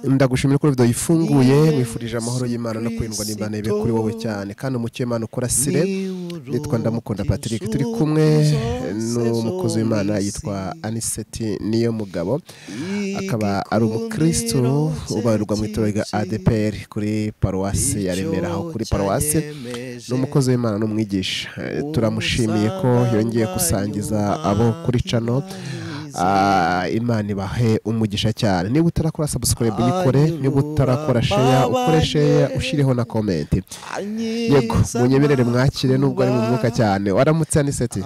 ndagushimira ko video ifunguye mwifurije amahoro y'Imana no kwindwa n'Imana ibe kuri wowe cyane kandi umucyo Imana ukora sire. Nitwa Ndamukunda Patrick, turi kumwe n'umukozi w'Imana yitwa Anicet niyomugabo, akaba ari umukristo ubarirwa mu itorero rya ADPR kuri paruwasi ya Remera. Aho kuri paruwasi n'umukozi w'Imana n'umwigisha. Turamushimiye ko yongeye gusangiza abo kuri channel. Imana ibahe umugisha cyane. Niba utarakora subscribe yikore, niba utarakora share ukore share, ushireho na comment. Yego munyeberere mwakire nubwo ari mu mwuka cyane. Waramutse Anicet?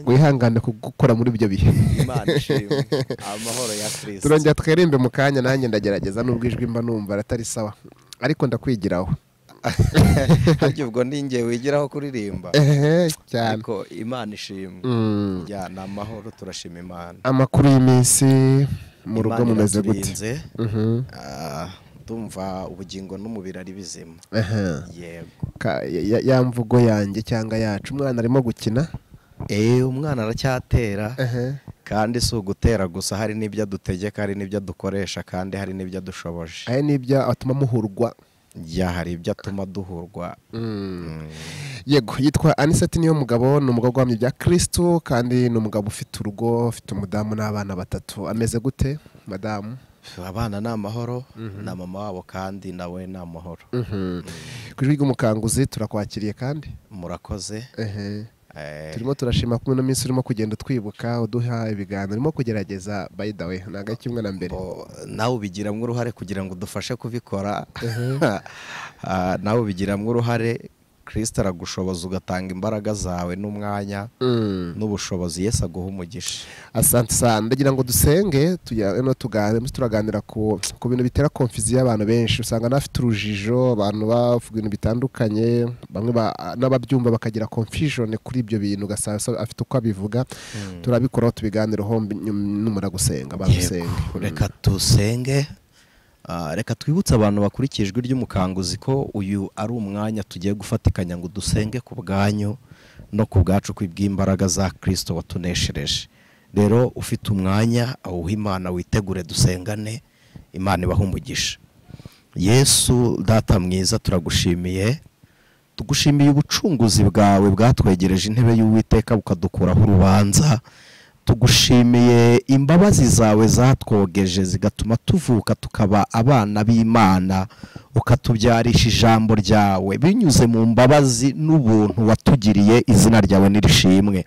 Wihangane kugukora muri ibyo bihe. Imana ishimwe. Amahoro ya Kristo. Turongera twerembe mu kanya, nanjye ndagerageza nubwo ijwi mba numva aratari sawa, ariko ndakwigiraho. Hajye ubwo ninge wigiraho kuririmba cyane, ariko Imana ishimwe. Ya na amahoro, turashima Imana. Amakuru y'iminsi mu rugo mumeze gute? Tumva ubugingo n'umubiri ari bizima. Yego ya mvugo yanjye cyangwa yacu, umwana arimo gukina. Umwana aracyatera, kandi si ugutera gusa, hari n'ibyo adutegeka, hari n'ibyo dukoresha, kandi hari n'ibyo dushoboje. Hari n'ibyo atuma muhurwa. Ya hari ibyo atuma duhurwa. Yego yitwa Anicet niyomugabo, ni umugabo wamye bya Kristo, kandi ni umugabo ufite urugo, ufite umudamu n'abana batatu. Ameze gute madamu? Abana ni amahoro, na mama wabo kandi nawe ni amahoro. Kuri RY'UMUKANGUZI turakwakiriye kandi murakoze. Turimo turashima ko ino minsi urimo kugenda twibuka, uduha ibiganiro, urimo kugerageza. By the way naga kimwe na mbere nawe ubigiramo uruhare kugira ngo dufashe kubikora. Nawe ubigiramo uruhare, Kristo aragushoboza ugatanga imbaraga zawe n'umwanya n'ubushobozi. Yesu aguha umugisha. Asante sana. Ndagira ngo dusenge turaganira ku bintu bitera confusion y'abantu benshi. Usanga nafite urujijo, abantu bavuga ibintu bitandukanye, bamwe n'ababyumva bakagira confusion kuri ibyo bintu, ugasanga afite uko abivuga. Turabikoraho tubiganireho numara gusenga. Bagusenge. Reka tusenge. Reka twibutse abantu bakurikije ijwi ry'umukanguzi ko uyu ari umwanya tugiye gufatikanya ngo dusenge ku bwanyu no ku bwacu kw'imbaraga za Kristo watuneshereje. Rero ufite umwanya awuha Imana, witegure dusengane. Imana ibaha umugisha. Yesu data mwiza, turagushimiye, tugushimiye ubucunguzi bwawe bwatwegereje intebe y'Uwiteka bukadukuraho urubanza. Tugushimiye imbabazi zawe zatwogeje zigatuma tuvuka tukaba abana b'Imana, ukatubyarisha ijambo ryawe binyuze mu mbabazi n'ubuntu watugiriye. Izina ryawe nirishimwe.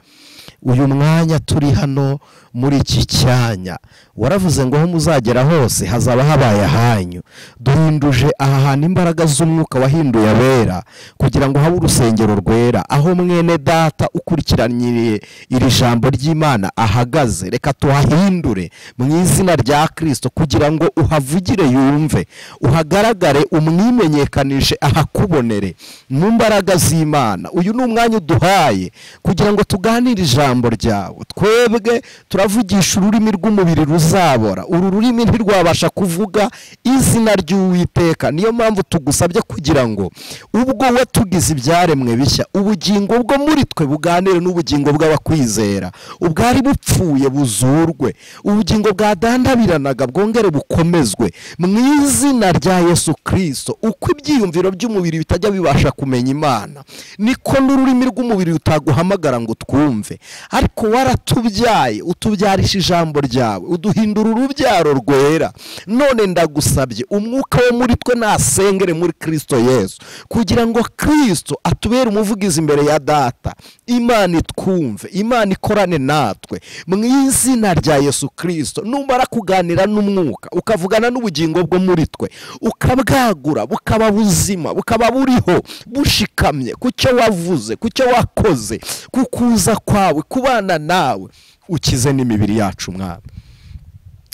Uyu mwanya turi hano muri iki cyanya, waravuze ngo aho muzagera hose hazaba habaye hanyu. Duhinduje aha hantu imbaraga z'umwuka wahinduye abera, kugira ngo habe urusengero rwera, aho mwene data ukurikiranye iri jambo ry'Imana ahagaze. Reka tuhahindure mu izina rya Kristo, kugira ngo uhavugire yumve, uhagaragare, umwimenyekanishe, ahakubonere mu mbaraga z'Imana. Uyu ni umwanya uduhaye kugira ngo tuganire ijambo ryawe. Twebwe turavugisha ururimi rw'umubiri ruzabora, uru rurimi ntirwabasha kuvuga izina ry'Uwiteka. Niyo mpamvu tugusabye kugira ngo ubwo watugize ibyaremwe bishya, ubugingo bwo muri twe buganire n'ubugingo bw'abakwizera. Ubwari bupfuye buzurwe, ubugingo bwadandabiranaga bwongere bukomezwe mu izina rya Yesu Kristo. Uko ibyiyumviro by'umubiri bitajya bibasha kumenya Imana, niko n'ururimi rw'umubiri utaguhamagara ngo twumve. Ariko waratubyaye, utubyarisha ijambo ryawe, uduhindura urubyaro rwera. None ndagusabye umwuka wo muri twe nasengere muri Kristo Yesu, kugira ngo Kristo atubere umuvugizi imbere ya Data. Imana itwumve, Imana ikorane natwe mu izina rya Yesu Kristo. Numara kuganira n'umwuka, ukavugana n'ubugingo bwo muri twe, ukabwagura bukaba buzima, bukaba buriho bushikamye ku cyo wavuze, ku cyo wakoze, kukuza kwawe, kubana nawe. Ukize n'imibiri yacu Mwami,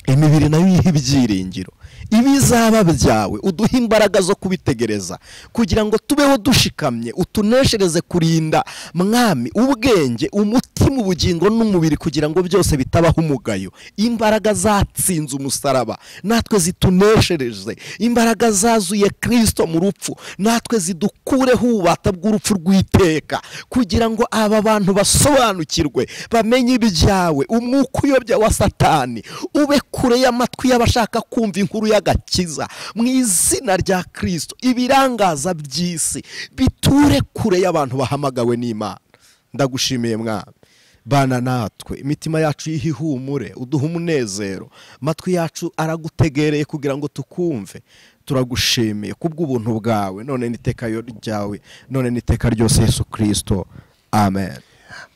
imibiri nayo yiha ibyiringiro, ibizaba byawe uduhe imbaraga zo kubitegereza kugira ngo tubeho dushikamye utuneshereze kurinda mwami ubwenge umutima ubugingo n'umubiri kugira ngo byose bitabaho umugayo imbaraga zatsinze umusaraba natwe zituneshereze imbaraga zazuye Kristo mu rupfu natwe zidukureho ububata bw'urupfu rw'iteka kugira ngo aba bantu basobanukirwe bamenye ibyawe umwuka uyobya wa Satani ube kure y'amatwi y'abashaka kumva inkuru y'agakiza mu izina rya Kristo ibirangaza by'isi biture kure y'abantu bahamagawe n'Imana ndagushimiye mwami bana natwe imitima yacu yihumure uduha umunezero matwi yacu aragutegereye kugira ngo tukumve turagushimiye kubw'ubuntu bwawe none niteka ryawe none niteka ryose Yesu Kristo amen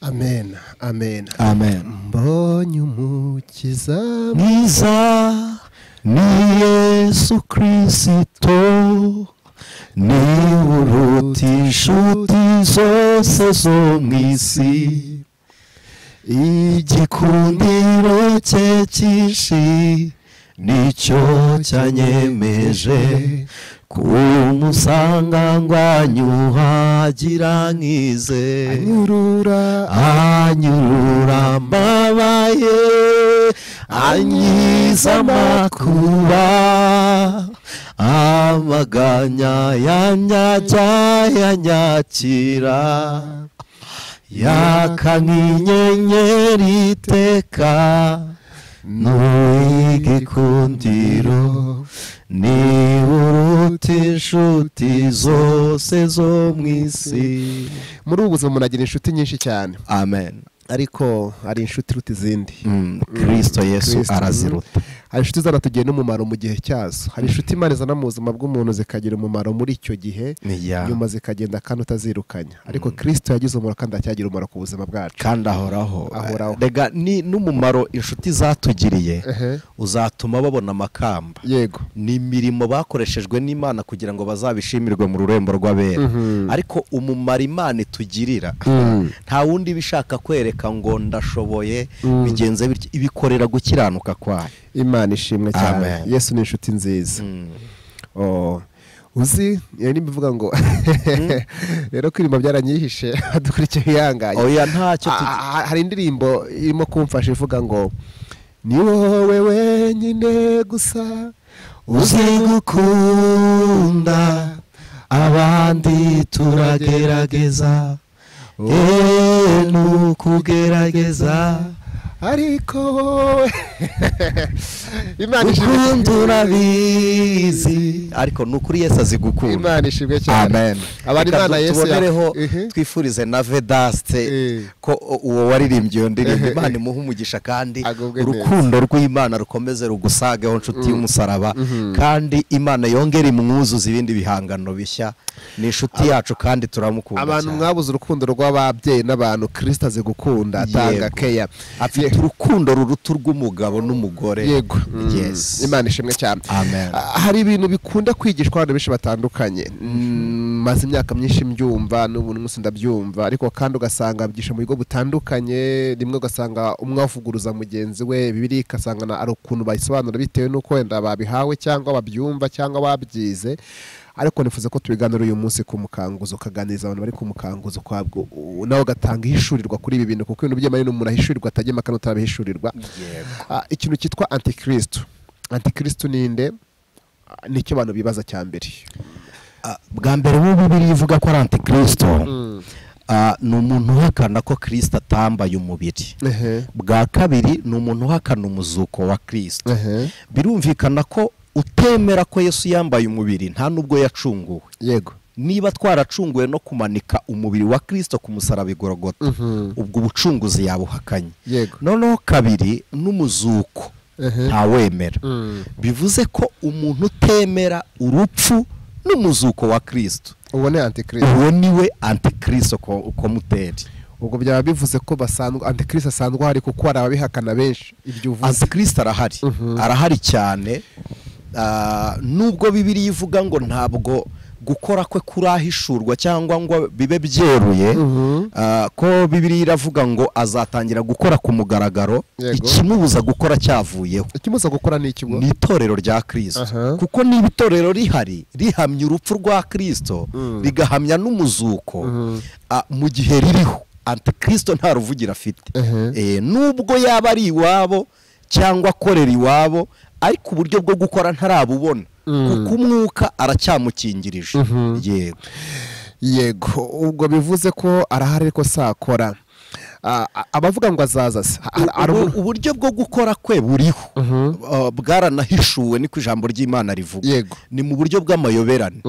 amen amen amen mbonye umukiza mwiza ni Yesu Kristo ni uruta inshuti zose zo mw'isi igikundiro cye cyinshi nicyo cyanyemeje kumusanga ngo anyuhagira nkize anyurura mbabaye anyiza amakuba amaganya yanyakira yaka nk'inyenyeri iteka n'igikundiro ni uruta inshuti zose zo mw'isi muri ubu buzima munagira inshuti nyinshi cyane amen ariko hari inshuti iruta izindi Kristo Yesu araziruta hari inshuti zanatugiye n'umumaro mu gihe cyazo hari inshuti Imana izana mu buzima bw'umuntu zikagira umumaro muri icyo gihe nyuma zikagenda kandi utazirukanya ariko Kristo yagize umumaro kandi acyagira umumaro ku buzima bwacu kandi ahoraho rega ni n'umumaro inshuti zatugiriye uzatuma babona amakamba yego ni imirimo bakoreshejwe n'Imana kugira ngo bazabishimirwe mu rurembo rw'abera ariko umumaro Imana itugirira nta wundi bishaka kwereka ngo ndashoboye bigenze bityo ibikorera gukiranuka kwayo Imana ishimwe cyane Yesu ni inshuti nziza uzi yari bivuga ngo rero kwirimba byaranyihishe adukurikiye yangaye oya ntacyo hari indirimbo irimo kumfasha ivuga ngo ni wowe wenyine gusa uzi gukunda abandi turagerageza nukugerageza ariko wowe Imana ukunda urabizi ariko nukuri Yesu azi gukunda Imana ishimwe cyane amen abari Imana Yesu tubonereho twifurize na Vedaste ko uwo waririmbye iyo ndirimbo Imana imuha umugisha kandi urukundo rw'Imana rukomeze rugusageho nshuti y'umusaraba kandi Imana yongere imwuzuza ibindi bihangano bishya ni inshuti yacu kandi turamukunda abantu mwabuze urukundo rw'ababyeyi n'abantu Kristo azi gukunda atanga keya afite urukundo ruruta rw'umugabo n'umugore yego yes Imana ishimwe cyane amen hari ibintu bikunda kwigishwa abantu benshi batandukanye maze imyaka myinshi mbyumva n'ubu n'umunsi ndabyumva ariko kandi ugasanga byigisha mu bigo bitandukanye rimwe ugasanga umwe avuguruza mugenzi we Bibiliya ikasanga ari ukuntu bayisobanura bitewe n'uko wenda babihawe cyangwa babyumva cyangwa babyize ariko nifuza ko tubiganira uyu munsi ku mukanguzi ukaganiriza abantu bari ku mukanguzi kwabwo nawe ugatanga ihishurirwa kuri ibi bintu kuko ibintu by'amari n'umuntu ahishurirwa atagema kandi utarabihishurirwa ikintu cyitwa antikristo ninde nicyo abantu bibaza cya mbere bwa mbere mu Bibiliya ivuga ko ari antikristo ni umuntu uhakana ko Kristo atambaye umubiri bwa kabiri ni umuntu uhakana umuzuko wa Kristo birumvikana ko utemera ko Yesu yambaye umubiri nta nubwo yacunguwe yego niba twaracunguwe no kumanika umubiri wa Kristo ku musaraba igorogota ubwo ubucunguzi yabuhakanye noneho kabiri n'umuzuko ntawemera bivuze ko umuntu utemera urupfu n'umuzuko wa Kristo uwo ni antikristo uwo niwe antikristo ko muteri ubwo byaba bivuze ko basanzwe antikristo asanzwe hari kuko hari ababihakana benshi ibyo uvuze antikristo arahari cyane nubwo Bibiliya ivuga ngo ntabwo gukora kwe kurahishurwa cyangwa ngo bibe byeruye, ko Bibiliya iravuga ngo azatangira gukora ku mugaragaro, ikimubuza gukora cyavuyeho. Ikimubuza gukora ni ikigo, ni itorero rya Kristo. Kuko niba itorero rihari rihamya urupfu rwa Kristo rigahamya n'umuzuko, mu gihe ririho antikristo nta ruvugira afite. Nubwo yaba ari iwabo cyangwa akorera iwabo, ariko uburyo bwo gukora ntarabubona, kuko umwuka aracyamukingirije. Yego, ubwo bivuze ko arahari ariko sakora. Abavuga ngo azaza se, uburyo bwo gukora kwe buriho, bwaranahishuwe niko ijambo ry'Imana rivuga. Ni mu buryo bw'amayoberane,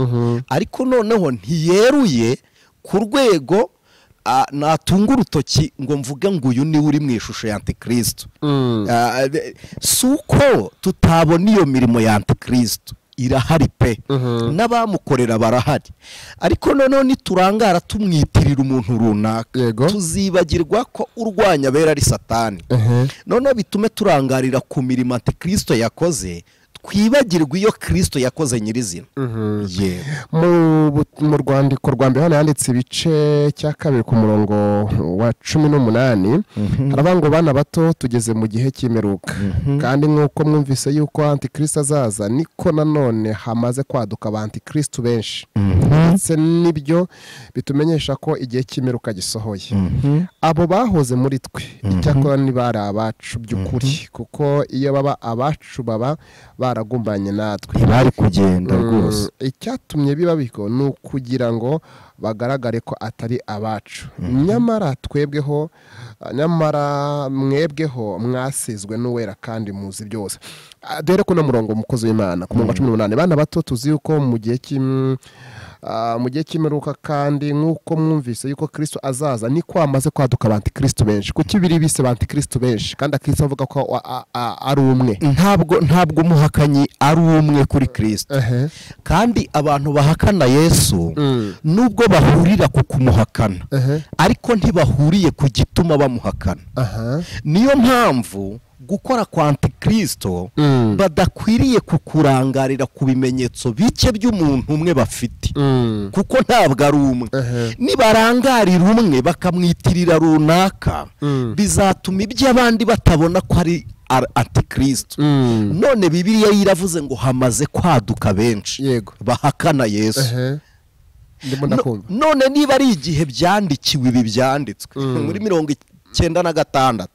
ariko noneho ntiyeruye ku rwego natunga urutoki ngo mvuge ngo uyu niwe uri mu ishusho ya antikristo. Suko tutabona iyo mirimo ya antikristo, irahari pe, n'abamukorera barahari, ariko noneho niturangara tumwitirira umuntu runaka, tuzibagirwa ko urwanya abera ari Satani. Noneho bitume turangarira ku mirimo antikristo yakoze, twibagirwa iyo Kristo yakoze nyirizina. Mu rwandiko rwa mbere hano yanditse ibice cya 2 ku murongo wa 18, haravuga ngo bana bato tugeze mu gihe cy'imperuka, kandi nk'uko mwumvise yuko antikristo azaza, niko nanone hamaze kwaduka abantikristo benshi. Ndetse nibyo bitumenyesha ko igihe cy'imperuka gisohoye. Abo bahoze muri twe icyakora ntibari abacu by'ukuri, kuko iyo baba abacu baba baragumbanye natwe, bari kugenda rwose. Icyatumye biba biko ni ukugira ngo bagaragare ko atari abacu. Nyamara twebweho, nyamara mwebweho mwasizwe n'uwera kandi muzi byose. Dore ko no murongo umukozi w'Imana ku murongo 18, bana bato tuzi yuko mu gihe cy'imperuka kandi nk'uko mwumvise yuko Kristo azaza, niko amaze kwaduka abantikristo benshi. Kuki biri bise abantikristo benshi kandi Kristo avuga ko ari umwe? Ntabwo umuhakanyi ari umwe kuri Kristo. Kandi abantu bahakana Yesu nubwo bahurira ku kumuhakana, ariko ntibahuriye ku gituma bamuhakana. Niyo mpamvu gukora kwa antikristo badakwiriye kukurangarira ku bimenyetso bike by'umuntu umwe bafite, kuko ntabwo ari umwe. Nibarangarira umwe bakamwitirira runaka, bizatuma iby'abandi batabona ko ari antikristo. None Bibiliya iravuze ngo hamaze kwaduka benshi bahakana Yesu. None niba ari igihe byandikiwe ibi byanditswe muri 96,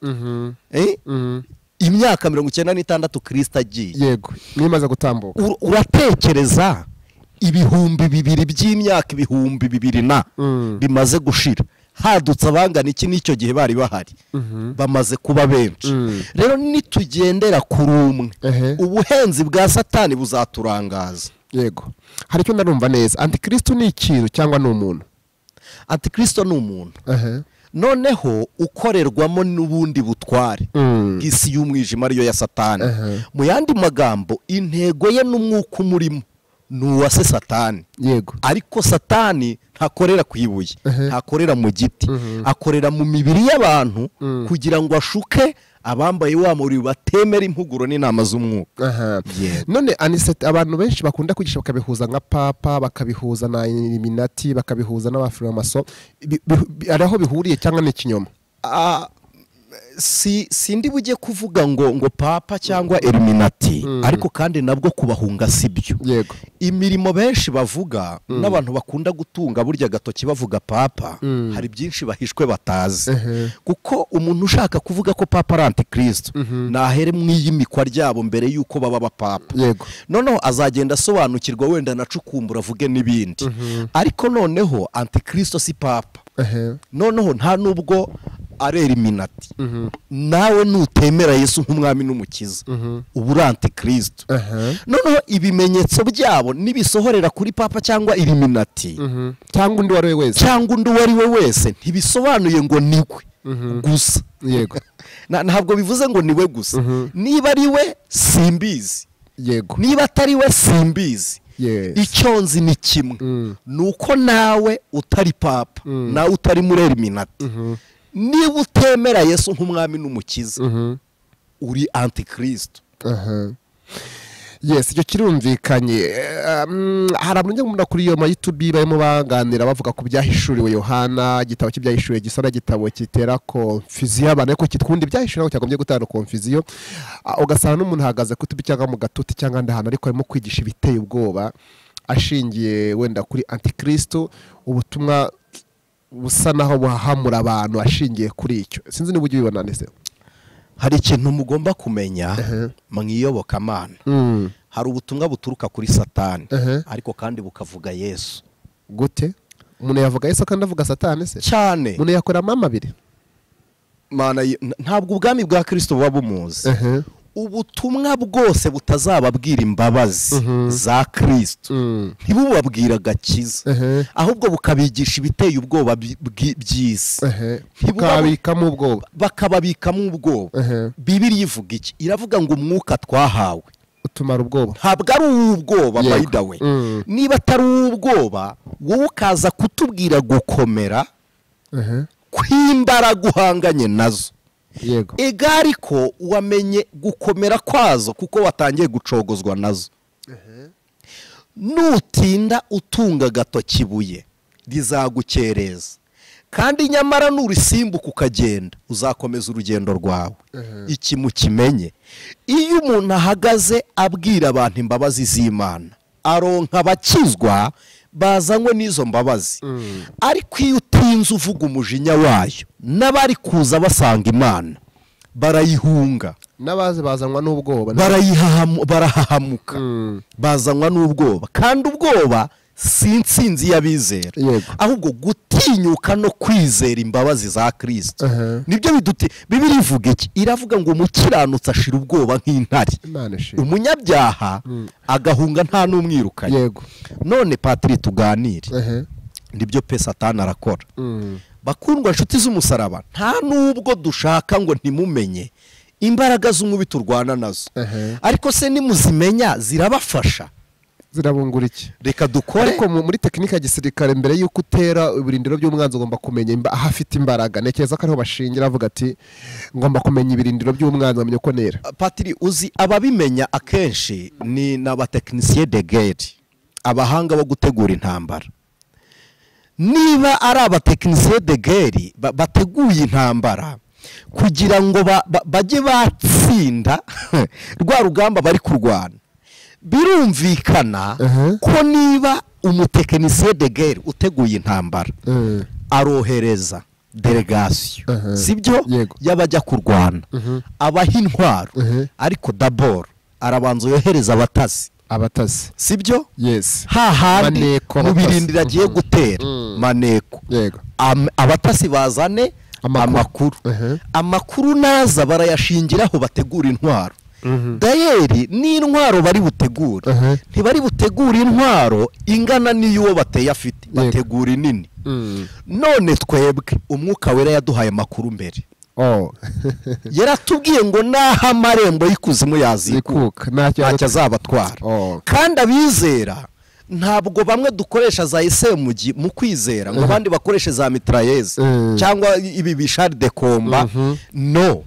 imyaka 96 Kristo agiye, nimaze gutambuka, uratekereza ibihumbi 2 by'imyaka, ibihumbi 2 bimaze gushira, hadutse abangana iki n'icyo gihe bari bahari, bamaze kuba benshi. Rero nitugendera kuri umwe, ubuhenzi bwa Satani buzaturangaza. Hari icyo narumva neza, antikristo ni ikintu cyangwa ni umuntu? Antikristo ni umuntu, noneho ukorerwamo n'ubundi butware bw'isi y'umwijima ariyo ya Satani. Mu yandi magambo, intego ye n'umwuka umurimo ni uwase Satani. Ariko Satani ntakorera ku ibuye, ntakorera mu giti, akorera mu mibiri y'abantu kugira ngo ashuke abambaye wa muri batemera impuguro n'inama z'umwuka. None Anicet, abantu benshi bakunda kwigisha bakabihuza nka papa, bakabihuza na Illuminati, bakabihuza n'abafiramaso, araho bihuriye cyangwa ni ikinyoma? Sindi bujye kuvuga ngo papa cyangwa Illuminati, ariko kandi nabwo kubahunga sibyo. Imirimo benshi bavuga n'abantu bakunda gutunga burya gatoki bavuga papa, hari byinshi bahishwe batazi. Kuko umuntu ushaka kuvuga ko papa ari antikristo, nahere mwiyimikwa ryabo mbere yuko baba abapapa. Noneho azagenda asobanukirwa, wenda nacukumbura avuge n'ibindi. Ariko noneho antikristo si papa. Noneho nta nubwo ari Illuminati. Nawe nutemera Yesu nk'umwami n'umukiza, ubu uri antikristo. Noneho ibimenyetso byabo nibisohorera kuri papa cyangwa Illuminati, cyangwa undi wari we wese, ntibisobanuye ngo niwe gusa. Ntabwo bivuze ngo niwe gusa. Niba ari we simbizi, niba atari we simbizi. Icyo nzi ni kimwe, nuko nawe utari papa, nawe utari muri Illuminati. Niba utemera Yesu nk'umwami n'umukiza, uri antikristo. yes icyo kirumvikanye. Hari abantu njya kuri iyo YouTube barimo baganira bavuga ku byahishuriwe Yohana, igitabo cy'ibyahishuriwe gisa na gitabo kitera confusion abantu ariko kitwundi byahishuriwe cyagombye gutanga confusion, ugasanga n'umuntu ahagaze kutubi cyangwa mu gatuti cyangwa ndahana ariko arimo kwigisha ibiteye ubwoba ashingiye wenda kuri antikristo, ubutumwa busa naho buhahamura abantu ashingiye kuri icyo. Sinzi niba ujye ubibona nese. Hari ikintu mugomba kumenya mwiyobokamana. Hari ubutumwa buturuka kuri Satani ariko kandi bukavuga Yesu. Gute? Umuntu yavuga Yesu kandi avuga Satani se? Cyane. Umuntu yakora mama abiri. Mana ntabwo ubwami bwa Kristo buba bumuzi. Ubutumwa bwose butazababwira imbabazi za Kristo ntibubabwira gakiza, ahubwo bukabigisha ibiteye ubwoba by'isi, bakabikamo ubwoba, bakababikamo ubwoba. Bibiliya ivuga iki? Iravuga ngo umwuka twahawe utumara ubwoba. Ntabwo ari ubwoba by the way. Niba atari ubwoba wowe ukaza kutubwira gukomera kw'imbaraga uhanganye nazo, yego egari ko wamenye gukomera kwazo kuko watangiye gucogozwa nazo. Nutinda utunga gato kibuye rizagukereza, kandi nyamara nurisimbuka ukagenda uzakomeza urugendo rwawe. Iki mukimenye, iyo umuntu ahagaze abwira abantu imbabazi z'Imana aronka abakizwa bazanywe n'izo mbabazi. Ariko iyo utinze uvuga umujinya wayo, n'abari kuza basanga Imana barayihunga, n'abazi bazanwa n'ubwoba, barahahamuka, bazanwa n'ubwoba. Kandi ubwoba si intsinzi y'abizera, ahubwo gutinyuka no kwizera imbabazi za Kristo. Nibyo biduti. Bibiliya ivuga iki? Iravuga ngo umukiranutsi ashira ubwoba nk'intare, umunyabyaha agahunga nta n'umwirukanye. None Patiri tuganire, nibyo pe Satani arakora. Bakundwa nshuti z'umusaraba, nta nubwo dushaka ngo ntimumenye imbaraga z'umubiri turwana nazo, ariko se nimuzimenya zirabafasha, zirabungura iki? Reka dukore. Ariko muri tekinike ya gisirikare mbere yuko utera ibirindiro by'umwanzi ugomba kumenya aho afite imbaraga. Nekeza ko ariho bashingira avuga ati ngomba kumenya ibirindiro by'umwanzi nkamenya uko nera. Patiri uzi ababimenya akenshi ni n'abatekinisiye de guerre, abahanga bo gutegura intambara. Niba ari abatekinisiye de guerre bateguye intambara kugira ngo bajye batsinda rwa rugamba bari kurwana, birumvikana ko niba umutekinisiye de guerre uteguye intambara arohereza delegation, sibyo, y'abajya kurwana, abaha intwaro, ariko d'abord arabanza yohereza abatasi, sibyo, hahandi mu birindiro agiye gutera maneko, abatasi bazane amakuru naza barayashingiraho bategura intwaro. Dayeri n'intwaro bari butegura, ntibari butegura intwaro ingana n'iy'uwo bateye afite, bategura inini. None twebwe umwuka wera yaduhaye amakuru mbere. Yaratubwiye ngo naho amarembo y'ikuzimu yazikuka ntacyo azabatwara. Kandi abizera ntabwo bamwe dukoresha za SMG mu kwizera ngo abandi bakoreshe za mitrailleuses cyangwa ibi bishari de combat. No,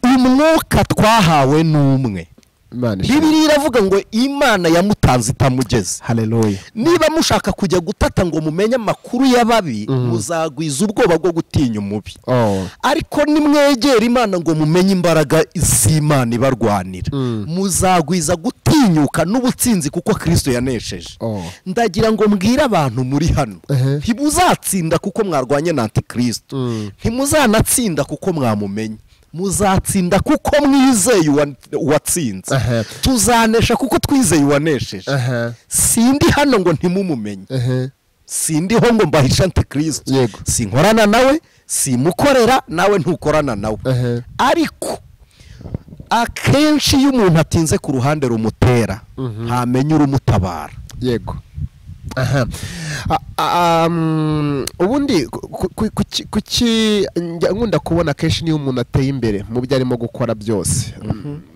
umwuka twahawe n'umwe. Bibiliya iravuga ngo Imana yamutanze itamugeze. Haleluya. Niba mushaka kujya gutata ngo mumenye amakuru y'ababi, muzagwiza ubwoba bwo gutinya umubi. Ariko nimwegera Imana ngo mumenye imbaraga z'Imana ibarwanira, muzagwiza gutinyuka n'ubutsinzi kuko Kristo yanesheje. Ndagira ngo mbwire abantu muri hano, ntibuzatsinda kuko mwarwanye na Antikristo, ntimuzanatsinda kuko mwamumenye, muzatsinda kuko mwizeye uwatsinze. Tuzanesha kuko twizeye uwanesheje. Sindi hano ngo ntimumumenye, sindiho ngo mbahisha Antikristo, sinkorana nawe, simukorera nawe ntukorana nawe. Ariko akenshi iyo umuntu atinze ku ruhande rumutera ntamenye urumutabara. Yego. Ubundi kuki nkunda kubona kenshi niyo umuntu ateye imbere mu byo arimo gukora byose,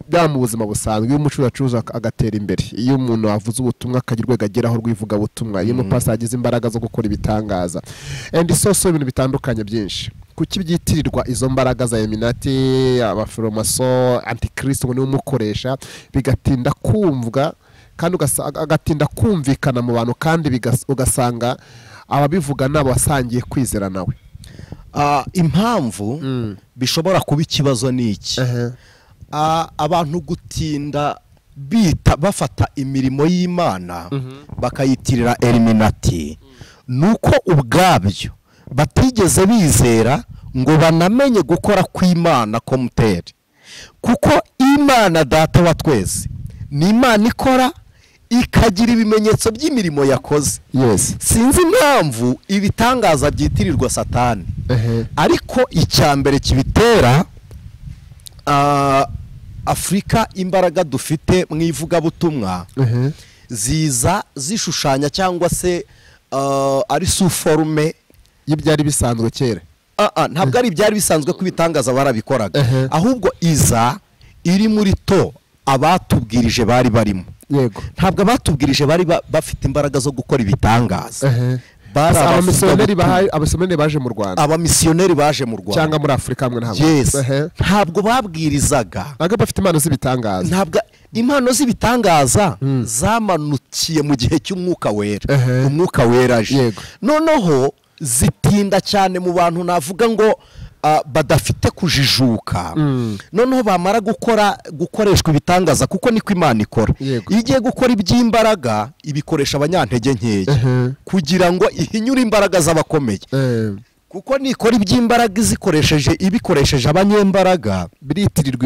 bya mu buzima busanzwe, iyo umucuruzi acuruza agatera imbere, iyo umuntu avuze ubutumwa akagira urwego ageraho rwivuga butumwa, iyo umupasi agize imbaraga zo gukora ibitangaza, and so ibintu bitandukanye byinshi. kuki byitirirwa izo mbaraga za Illuminati, abaforomaso, antikristo ngo niwe umukoresha, bigatinda kumvwa kandi agatinda kumvikana mu bantu, kandi ugasanga ababivuga nabo basangiye kwizera nawe. Impamvu bishobora kuba ikibazo n'iki, abantu gutinda bafata imirimo y'Imana bakayitirira Illuminati, nuko ubwabyo batigeze bizera ngo banamenye gukora kw'Imana komuteri, kuko Imana data wa twese ni Imana ikora ikagira ibimenyetso by'imirimo yakoze. Sinzi impamvu ibitangaza byitirirwa Satani, ariko icyambere kibitera Afrika imbaraga dufite mu ivugabutumwa ziza zishushanya cyangwa se ari suforume y'ibyari bisanzwe kera. Ntabwo ari ibyari bisanzwe ko ibitangaza barabikoraga, ahubwo iza iri muri to abatubwirije bari barimo. Yego, ntabwo abatubwirije bari bafite imbaraga zo gukora ibitangaza. Abamisiyoneri baje mu Rwanda, abamisiyoneri baje mu Rwanda cyangwa muri Afrika hamwe ntabwo. Ntabwo babwirizaga, ntabwo bafite impano z'ibitangaza. Ntabwo impano z'ibitangaza zamanukiye mu gihe cy'umwuka wera. Umwuka wera aje, noneho zitinda cyane mu bantu navuga ngo badafite kujijuka. Noneho bamara gukoreshwa ibitangaza, kuko niko Imana ikora. Iyo igiye gukora iby'imbaraga ibikoresha abanyantege nkeya kugira ngo ihinyure imbaraga z'abakomeye, kuko nikora iby'imbaraga ibikoresheje abanyembaraga biritirirwa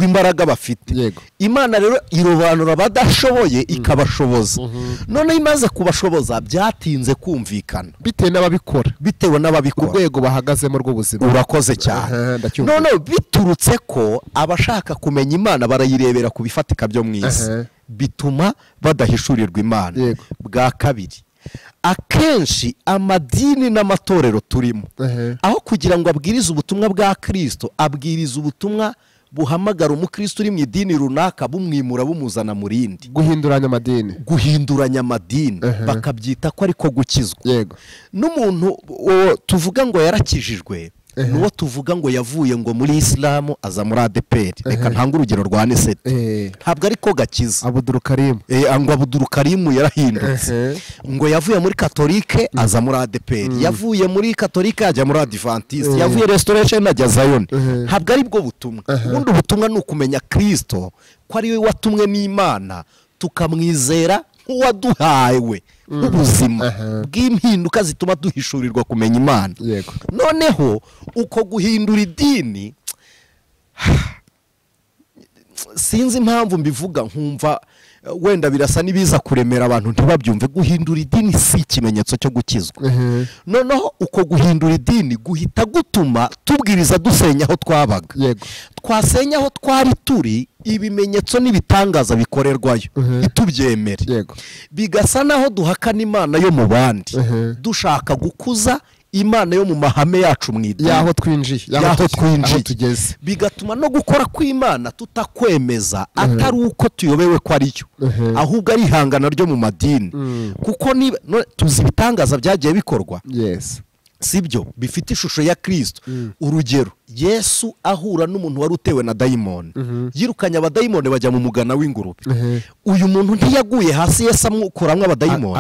imbaraga bafite. Imana rero irobanura abadashoboye ikabashoboza. Noneho imaze kubashoboza byatinze kumvikana bitewe n'ababikora urwego bahagazemo rw'ubuzima. Urakoze cyane. Noneho biturutse ko abashaka kumenya Imana barayirebera ku bifatika byo mu isi, bituma badahishurirwa Imana. Bwa kabiri, akenshi amadini n'amatorero turimo, aho kugira ngo abwirize ubutumwa bwa Kristo, abwiriza ubutumwa buhamagara umukristo uri mu idini runaka bumwimura bumuzana mu rindi, guhinduranya amadini bakabyita ko ariko gukizwa. N'umuntu tuvuga ngo yarakijijwe nuwo tuvuga ngo yavuye ngo muri Islam aza muri ADPR. Reka ntanga urugero rwa Anicet, ntabwo ariko gakiza. Ngo Abdul Karim yarahindutse, ngo yavuye muri Katolike aza muri ADPR, yavuye muri Katolike ajya muri Adventiste, yavuye Restoration ajya Zion. Ntabwo ari bwo butumwa. Ubundi ubutumwa ni ukumenya Kristo ko ari we watumwe n'Imana, tukamwizera nk'uwaduhawe ubuzima bw'impinduka zituma duhishurirwa kumenya Imana. Noneho uko guhindura idini, sinzi impamvu mbivuga, nkumva wenda birasa nibiza kuremera abantu ntibabyumve. Guhindura idini si ikimenyetso cyo gukizwa. Noneho uko guhindura idini guhita gutuma tubwiriza dusenya aho twabaga. Twasenya aho twari turi, ibimenyetso n'ibitangaza bikorerwayo itubyemere, bigasa naho duhakana Imana yo mu bandi, dushaka gukuza Imana yo mu mahame yacu mu idini yaho twinjiye, bigatuma no gukora kw'Imana tutakwemeza, atari uko tuyobewe ko ari cyo, ahubwo ari ihangana ryo mu madini. Kuko tuzi ibitangaza byagiye bikorwa, sibyo, bifite ishusho ya Kristo. Urugero, Yesu ahura n'umuntu wari utewe na dayimoni, yirukanye abadayimoni bajya mu mugana w'ingurube. Uyu muntu ntiyaguye hasi, Yesu amukuramwe abadayimoni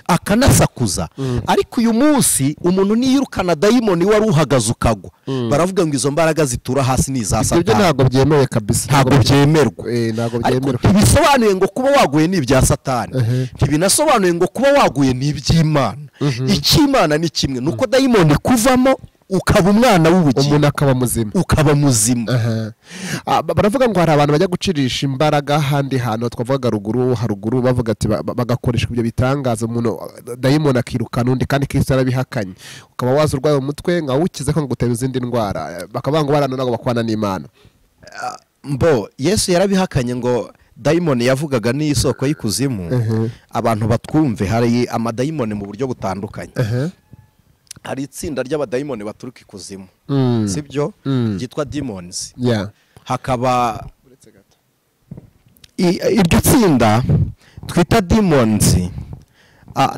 akanasakuza. Ariko uyu munsi umuntu niyirukana dayimoni wari uhagaze ukagwa, baravuga ngo izo mbaraga zitura hasi ni za Satani. Ibyo ntabwo byemewe kabisa, ntabwo byemerwa. Ntibisobanuye ngo kuba waguye ni ibya Satani, ntibinasobanuye ngo kuba waguye ni iby'Imana. Icy'Imana ni kimwe, nuko dayimoni kuvamo ukaba umwana w'ubugingo, umuntu ukaba muzima. Baravuga ngo hari abantu bajya gucirisha imbaraga ahandi hantu, twavuga haruguru bavuga ati bagakoresha ibyo bitangaza, umuntu dayimoni akirukana undi, kandi Kristo yarabihakanye. Ukaba waza urwaye umutwe ngo awukize ko ngutera izindi ndwara, bakavuga ngo barana nago bakwana n'Imana. Yesu yarabihakanye ngo dayimoni yavugaga ni isoko y'ikuzimu. Abantu batwumve, hari amadayimoni mu buryo butandukanye. Hari itsinda ry'abadayimoni baturuka ikuzimu, sibyo, ryitwa demons. Hakaba iryo tsinda twita demons,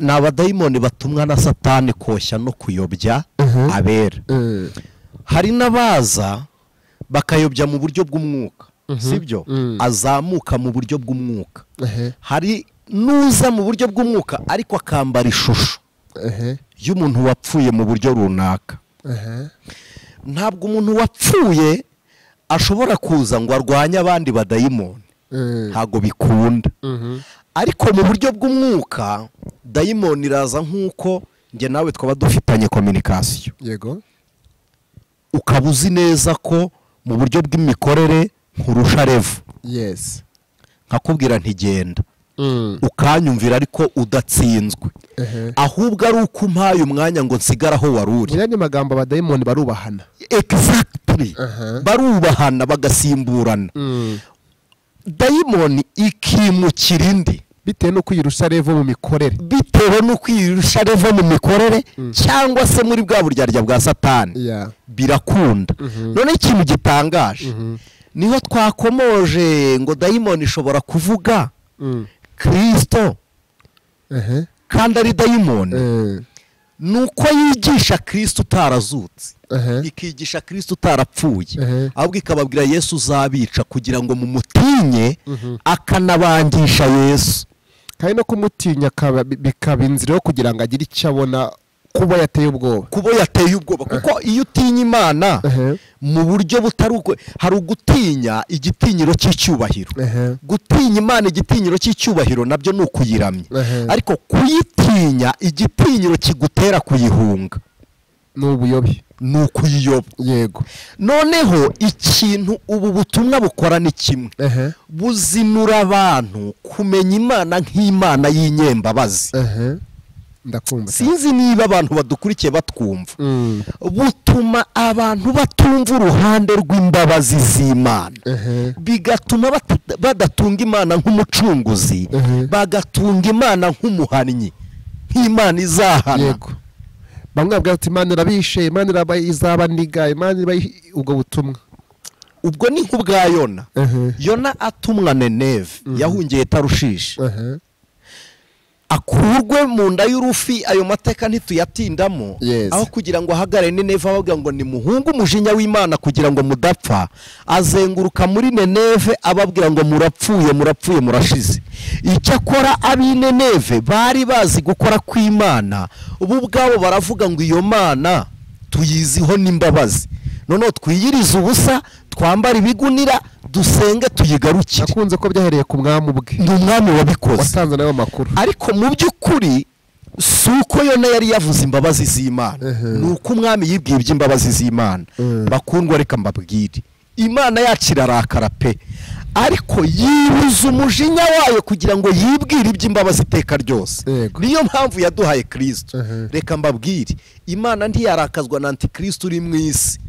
ni abadayimoni batumwa na satani koshya no kuyobya abera. Hari n'abaza bakayobya mu buryo bw'umwuka, sibyo? Azamuka mu buryo bw'umwuka. Hari n'uza mu buryo bw'umwuka ariko akambara ishusho y'umuntu wapfuye mu buryo runaka. Ntabwo umuntu wapfuye ashobora kuza ngo arwanye abandi badayimoni, ntabwo bikunda. Ariko mu buryo bw'umwuka dayimoni iraza nk'uko njye nawe twaba dufitanye kominikasiyo, yego, ukaba uzi neza ko mu buryo bw'imikorere nkurusha revu, yes, nkakubwira ntigenda, ukanyumvira ariko udatsinzwe, ahubwo ari uko umpaye umwanya ngo nsigare aho wari uri. mu magambo abadayimoni barubahana. Exactly. Barubahana bagasimburana. Dayimoni ikimukira indi bitewe no kwirusha revo mu mikorere, bitewe no kwirusha revo mu mikorere cyangwa se muri bwa buryarya bwa satani. Birakunda. None ikintu gitangaje niho twakomoje ngo dayimoni ishobora kuvuga Kristo kandi ari dayimoni, nuko yigisha Kristo utarazutse, ikigisha Kristo utarapfuye, ahubwo ikababwira Yesu uzabica kugira ngo mumutinye, akanabangisha Yesu. kandi no kumutinya bikaba inzira yo kugira ngo agire icyo abona, kuba yateye ubwoba, kuko iyo utinya Imana mu buryo butari uko, hari ugutinya igitinyiro cy'icyubahiro. Gutinya Imana igitinyiro cy'icyubahiro nabyo ni ukuyiramya, ariko kuyitinya igitinyiro kigutera kuyihunga ni ubuyobe, ni ukuyiyoba. Yego. Noneho ikintu ubu butumwa bukora ni kimwe, buzinura abantu kumenya Imana nk'Imana y'inyembabazi. Ndakumva. Sinzi niba abantu badukurikiye batwumva. Butuma abantu batumva uruhande rw'imbabazi z'Imana, bigatuma badatunga Imana nk'umucunguzi, bagatunga Imana nk'umuhannyi, nk'Imana izahana. Yego. Bamwe bavuga ati Imana irabishe, Imana izabaniga, Imana ubwo butumwa. Ubwo ni nk'ubwa Yona. Yona atumwa Nineve, yahungiye Tarushishi, akurwe mu nda y'urufi. Ayo mateka ntituyatindamo, aho kugira ngo ahagarare Nineve avuga ngo ni muhungu umujinya w'Imana kugira ngo mudapfa, azenguruka muri Nineve ababwira ngo murapfuye murashize. Icyakora ab'i Nineve bari bazi gukora kw'Imana, ubu ubwabo baravuga ngo iyo Mana tuyiziho n'imbabazi, noneho twiyirize ubusa, twambara ibigunira, dusenge tuyigarukire. Nakunze ko byahereye ku mwami ubwe, ni umwami wabikoze, watanze nayo makuru. Ariko mu by'ukuri si uko Yona yari yavuze imbabazi z'Imana, ni uko umwami yibwiye iby'imbabazi z'Imana. Bakundwa, reka mbabwire, Imana yacu irarakara pe, ariko yibuza umujinya wayo kugira ngo yibwire iby'imbabazi iteka ryose. Niyo mpamvu yaduhaye Kristo. Reka mbabwire, Imana ntiyarakazwa na Antikristo uri mu isi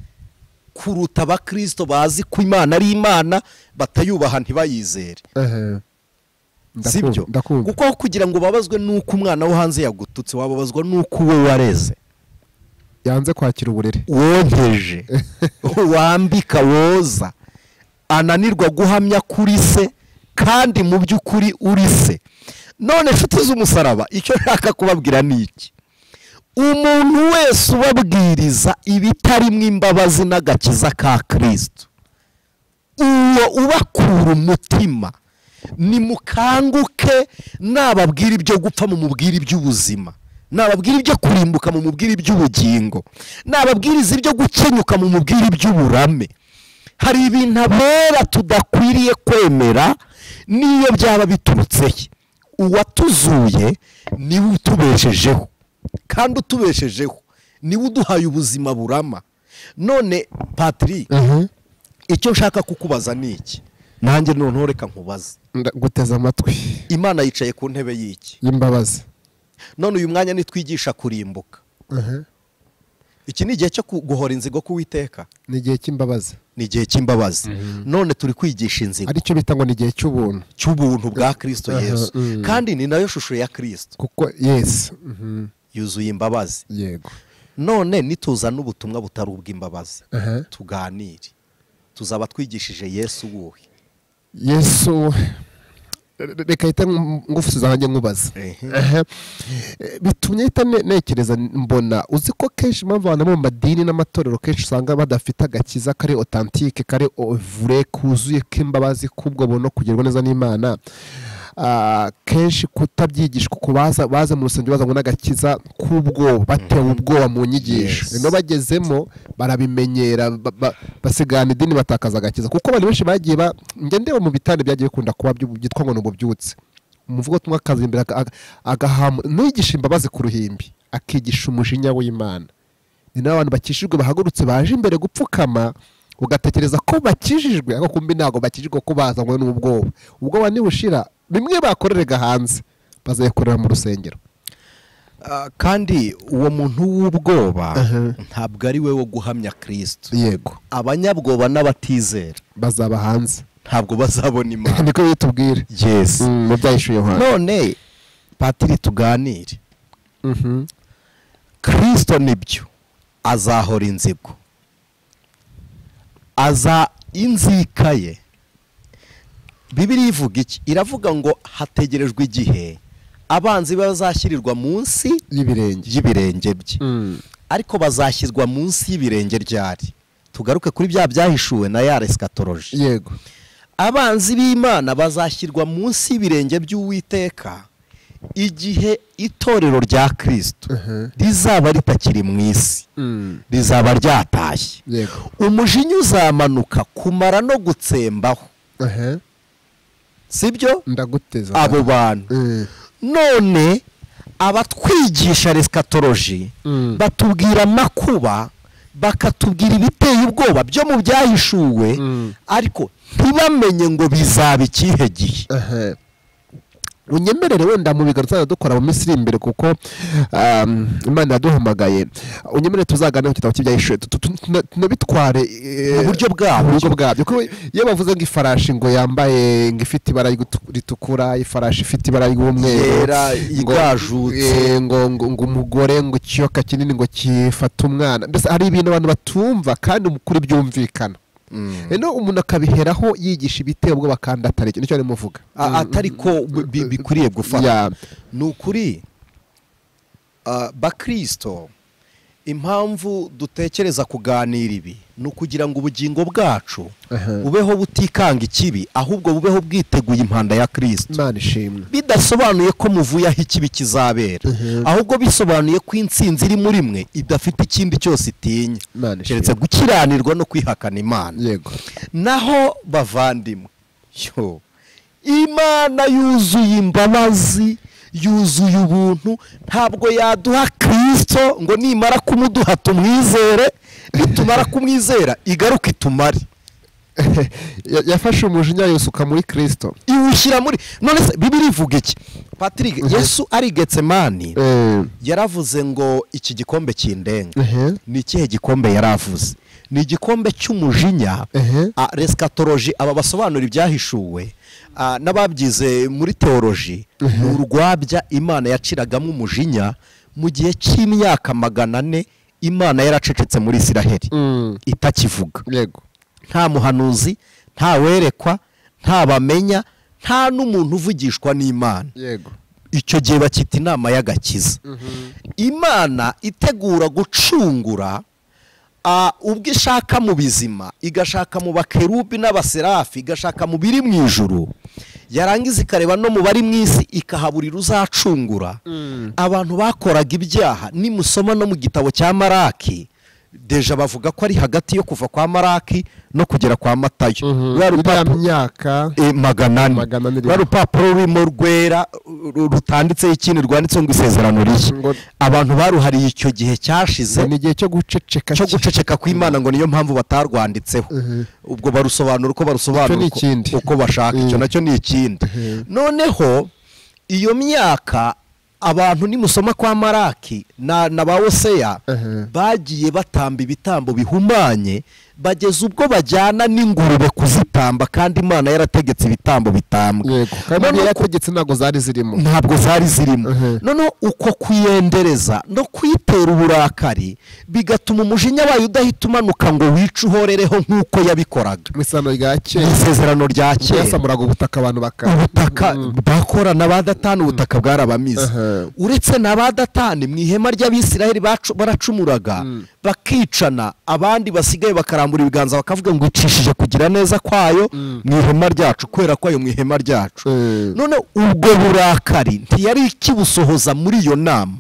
kuruta abakristo bazi ko Imana ari Imana, batayubaha ntibayizere. Sibyo? Kuko kugira ngo babazwe nuko umwana wo hanze yagututse, wababazwa nuko we wareze, yanze kwakira uburere, wonkeje, wambika, woza, ananirwa guhamya kuri se kandi mu by'ukuri uri se. None nshuti z'umusaraba, icyo nshaka kubabwira ni iki: umuntu wese ubabwiriza ibitarimo imbabazi n'agakiza ka Kristo, uwo ubakura umutima, nimukanguke, nababwira ibyo gupfa mu mubwira iby'ubuzima, nababwira ibyo kurimbuka mu mubwira iby'ubugingo, nababwiriza ibyo gukenyuka mu mubwira iby'uburame. Hari ibintu abera tudakwiriye kwemera niyo byaba biturutsehe. Uwatuzuye niwe utubeshejeho, kandi utubeshejeho niwe uduhaye ubuzima burama. None Patrick, icyo nshaka kukubaza ni iki, nanjye noneho reka nkubaze, guteza amatwi. Imana yicaye ku ntebe y'iki? Y'imbabazi. None uyu mwanya nitwigisha kurimbuka, iki ni igihe cyo guhora inzigo k'Uwiteka, ni igihe cy'imbabazi, ni igihe cy'imbabazi. None turi kwigisha inzigo, aricyo bita ngo ni igihe cy'ubuntu bwa Kristo Yesu, kandi ni nayo shusho ya Kristo, kuko Yesu yuzuye imbabazi. Yego. None nituzana ubutumwa butari ubw'imbabazi, tuganire, tuzaba twigishije Yesu wuhe? Yesu reka hita ngufusiza nanjye nkubaza bitumye hita nekereza mbona uzi ko kenshi impamvu abantu mu madini n'amatorero kenshi usanga badafite agakiza kari authentique kari vrai kuzuye k'imbabazi kubwo bono kugerwa neza n'Imana kenshi kutabyigishwa kubaza baze mu rusengero baza ngo n'agakiza kubwo batewe ubwoba mu nyigisho no bagezemo barabimenyera basigana idini batakaza agakiza kuko abantu benshi bagiye ngendeba mu bitande byagiye kunda kuba byitwa ngo n'ububyutse umuvugo tumwe akaza imbere agahamu nigisha imbabazi ku ruhimbi akigisha umujinya w'Imana ni n'abantu bakishijwe bahagurutse baje imbere gupfukama ugatekereza ko bakijijwe ariko kumbi ntago bakijijwe ko bazanywe n'ubwoba ubwoba nibushira bimwe bakorerega hanze bazayikorera mu rusengero kandi uwo muntu w'ubwoba ntabwo ari we wo guhamya Kristo yego abanyabwoba n'abatizera bazaba hanze ntabwo bazabona Imana niko bitubwire yes mu byayishuye hano none patiri tuganire Kristo nibyo azahora inzigo aza inzikaye Bibiliya ivuga iki iravuga ngo hategerejwe igihe abanzi bazashyirirwa munsi y'ibirenge bye ariko bazashyirwa munsi y'ibirenge ryari tugaruke kuri bya byahishuwe na ya eschatology yego abanzi b'Imana bazashyirwa munsi y'ibirenge by'Uwiteka igihe itorero rya Kristo rizaba ritakiri mu isi rizaba ryatashye umujinya uzamanuka kumara no gutsembaho sibyo ndaguteza abo bantu none abatwigisha eschatology batubwira amakuba bakatubwira ibiteye ubwoba byo mu byahishuwe ariko ntibamenye ngo bizaba ikihe gihe unyemerere wenda mu bigarutsa dukora mu Misiri imbere kuko Imana yaduhamagaye unyemerere tuzagana ku kitabo cy'ibyahishuwe tunabitware mu buryo bwabyo kuko iyo bavuze ngo ifarashi ngo yambaye ngo ifite ibara ritukura ifarashi ifite ibara ry'umweru igajutse ngo umugore ngo ikiyoka kinini ngo kifata umwana mbese hari ibintu abantu batumva kandi kuri byumvikana eno umuntu akabiheraho yigisha ibiteye ubwoba kandi atari nicyo arimo uvuga atari ko bikuriye gufata ni ukuri bakristo impamvu dutekereza kuganira ibi ni ukugira ngo ubugingo bwacu bubeho butikanga ikibi ahubwo bubeho bwiteguye impanda ya Kristo Imana ishimwe bidasobanuye ko muvuye aho ikibi kizabera ahubwo bisobanuye ko intsinzi iri muri mwe idafite ikindi cyose itinya keretse gukiranirwa no kwihakana Imana yego naho bavandimwe Imana yuzuye imbabazi yuzuye ubuntu ntabwo yaduha Kristo ngo nimara kumuduha tumwizere nitumara kumwizera igaruka itumare yafashe umujinya yusuka muri Kristo iwushyira muri none se Bibiliya ivuga iki Patrick Yesu ari Getsemani yaravuze ngo iki gikombe kindenga ni ikihe gikombe yaravuze ni igikombe cy'umujinya eschatology aba basobanura ibyahishuwe n'ababyize muri theology ni urwabya Imana yaciragamo umujinya mu gihe cy'imyaka 400 Imana yaracecetse muri Isiraheli itakivuga yego nta muhanuzi nta werekwa nta bamenya nta n'umuntu uvugishwa n'Imana yego icyo gihe bakita inama y'agakiza Imana itegura gucungura ubwo ishaka mu bizima igashaka mu bakerubi n'abaserafi igashaka mu biri mu ijuru yarangiza ikareba no mu bari mu isi ikahaburira uzacungura abantu bakoraga ibyaha nimusoma no mu gitabo cya Maraki deja bavuga ko ari hagati yo kuva kwa Maraki no kugera kwa Matayo myaka 400 rupapuro rurimo rwera rutanditse ikindi rwanditse ngo isezerano rishya abantu baruhariye icyo gihe cyashize ni gihe cyo guceceka kw'Imana ngo niyo mpamvu batarwanditseho ubwo barusobanura uko barusobanura uko bashaka icyo nacyo ni ikindi noneho iyo myaka abantu nimusoma kwa Maraki na ba Hoseya bagiye batamba ibitambo bihumanye bageze ubwo bajyana n'ingurube kuzitamba kandi Imana yarategetse ibitambo bitambwe. Yego, kandi yarategetse ntabwo zari zirimo. None uko kuyendereza no kwitera uburakari bigatuma umujinya wayo udahita umanuka ngo wice uhorereho nk'uko yabikoraga mu isezerano rya kera. Yasamuraga ubutaka abantu ubutaka bakora na badatani ubutaka bwarabamize. Uretse na badatani mu ihema ry'Abisiraheli baracumuraga bakicana, abandi basigaye bakarambura ibiganza bakavuga ngo icishije kugira neza kwayo mu ihema ryacu, kwera kwayo mu ihema ryacu. None ubwo burakari ntiyari ikibusohoza muri iyo nama,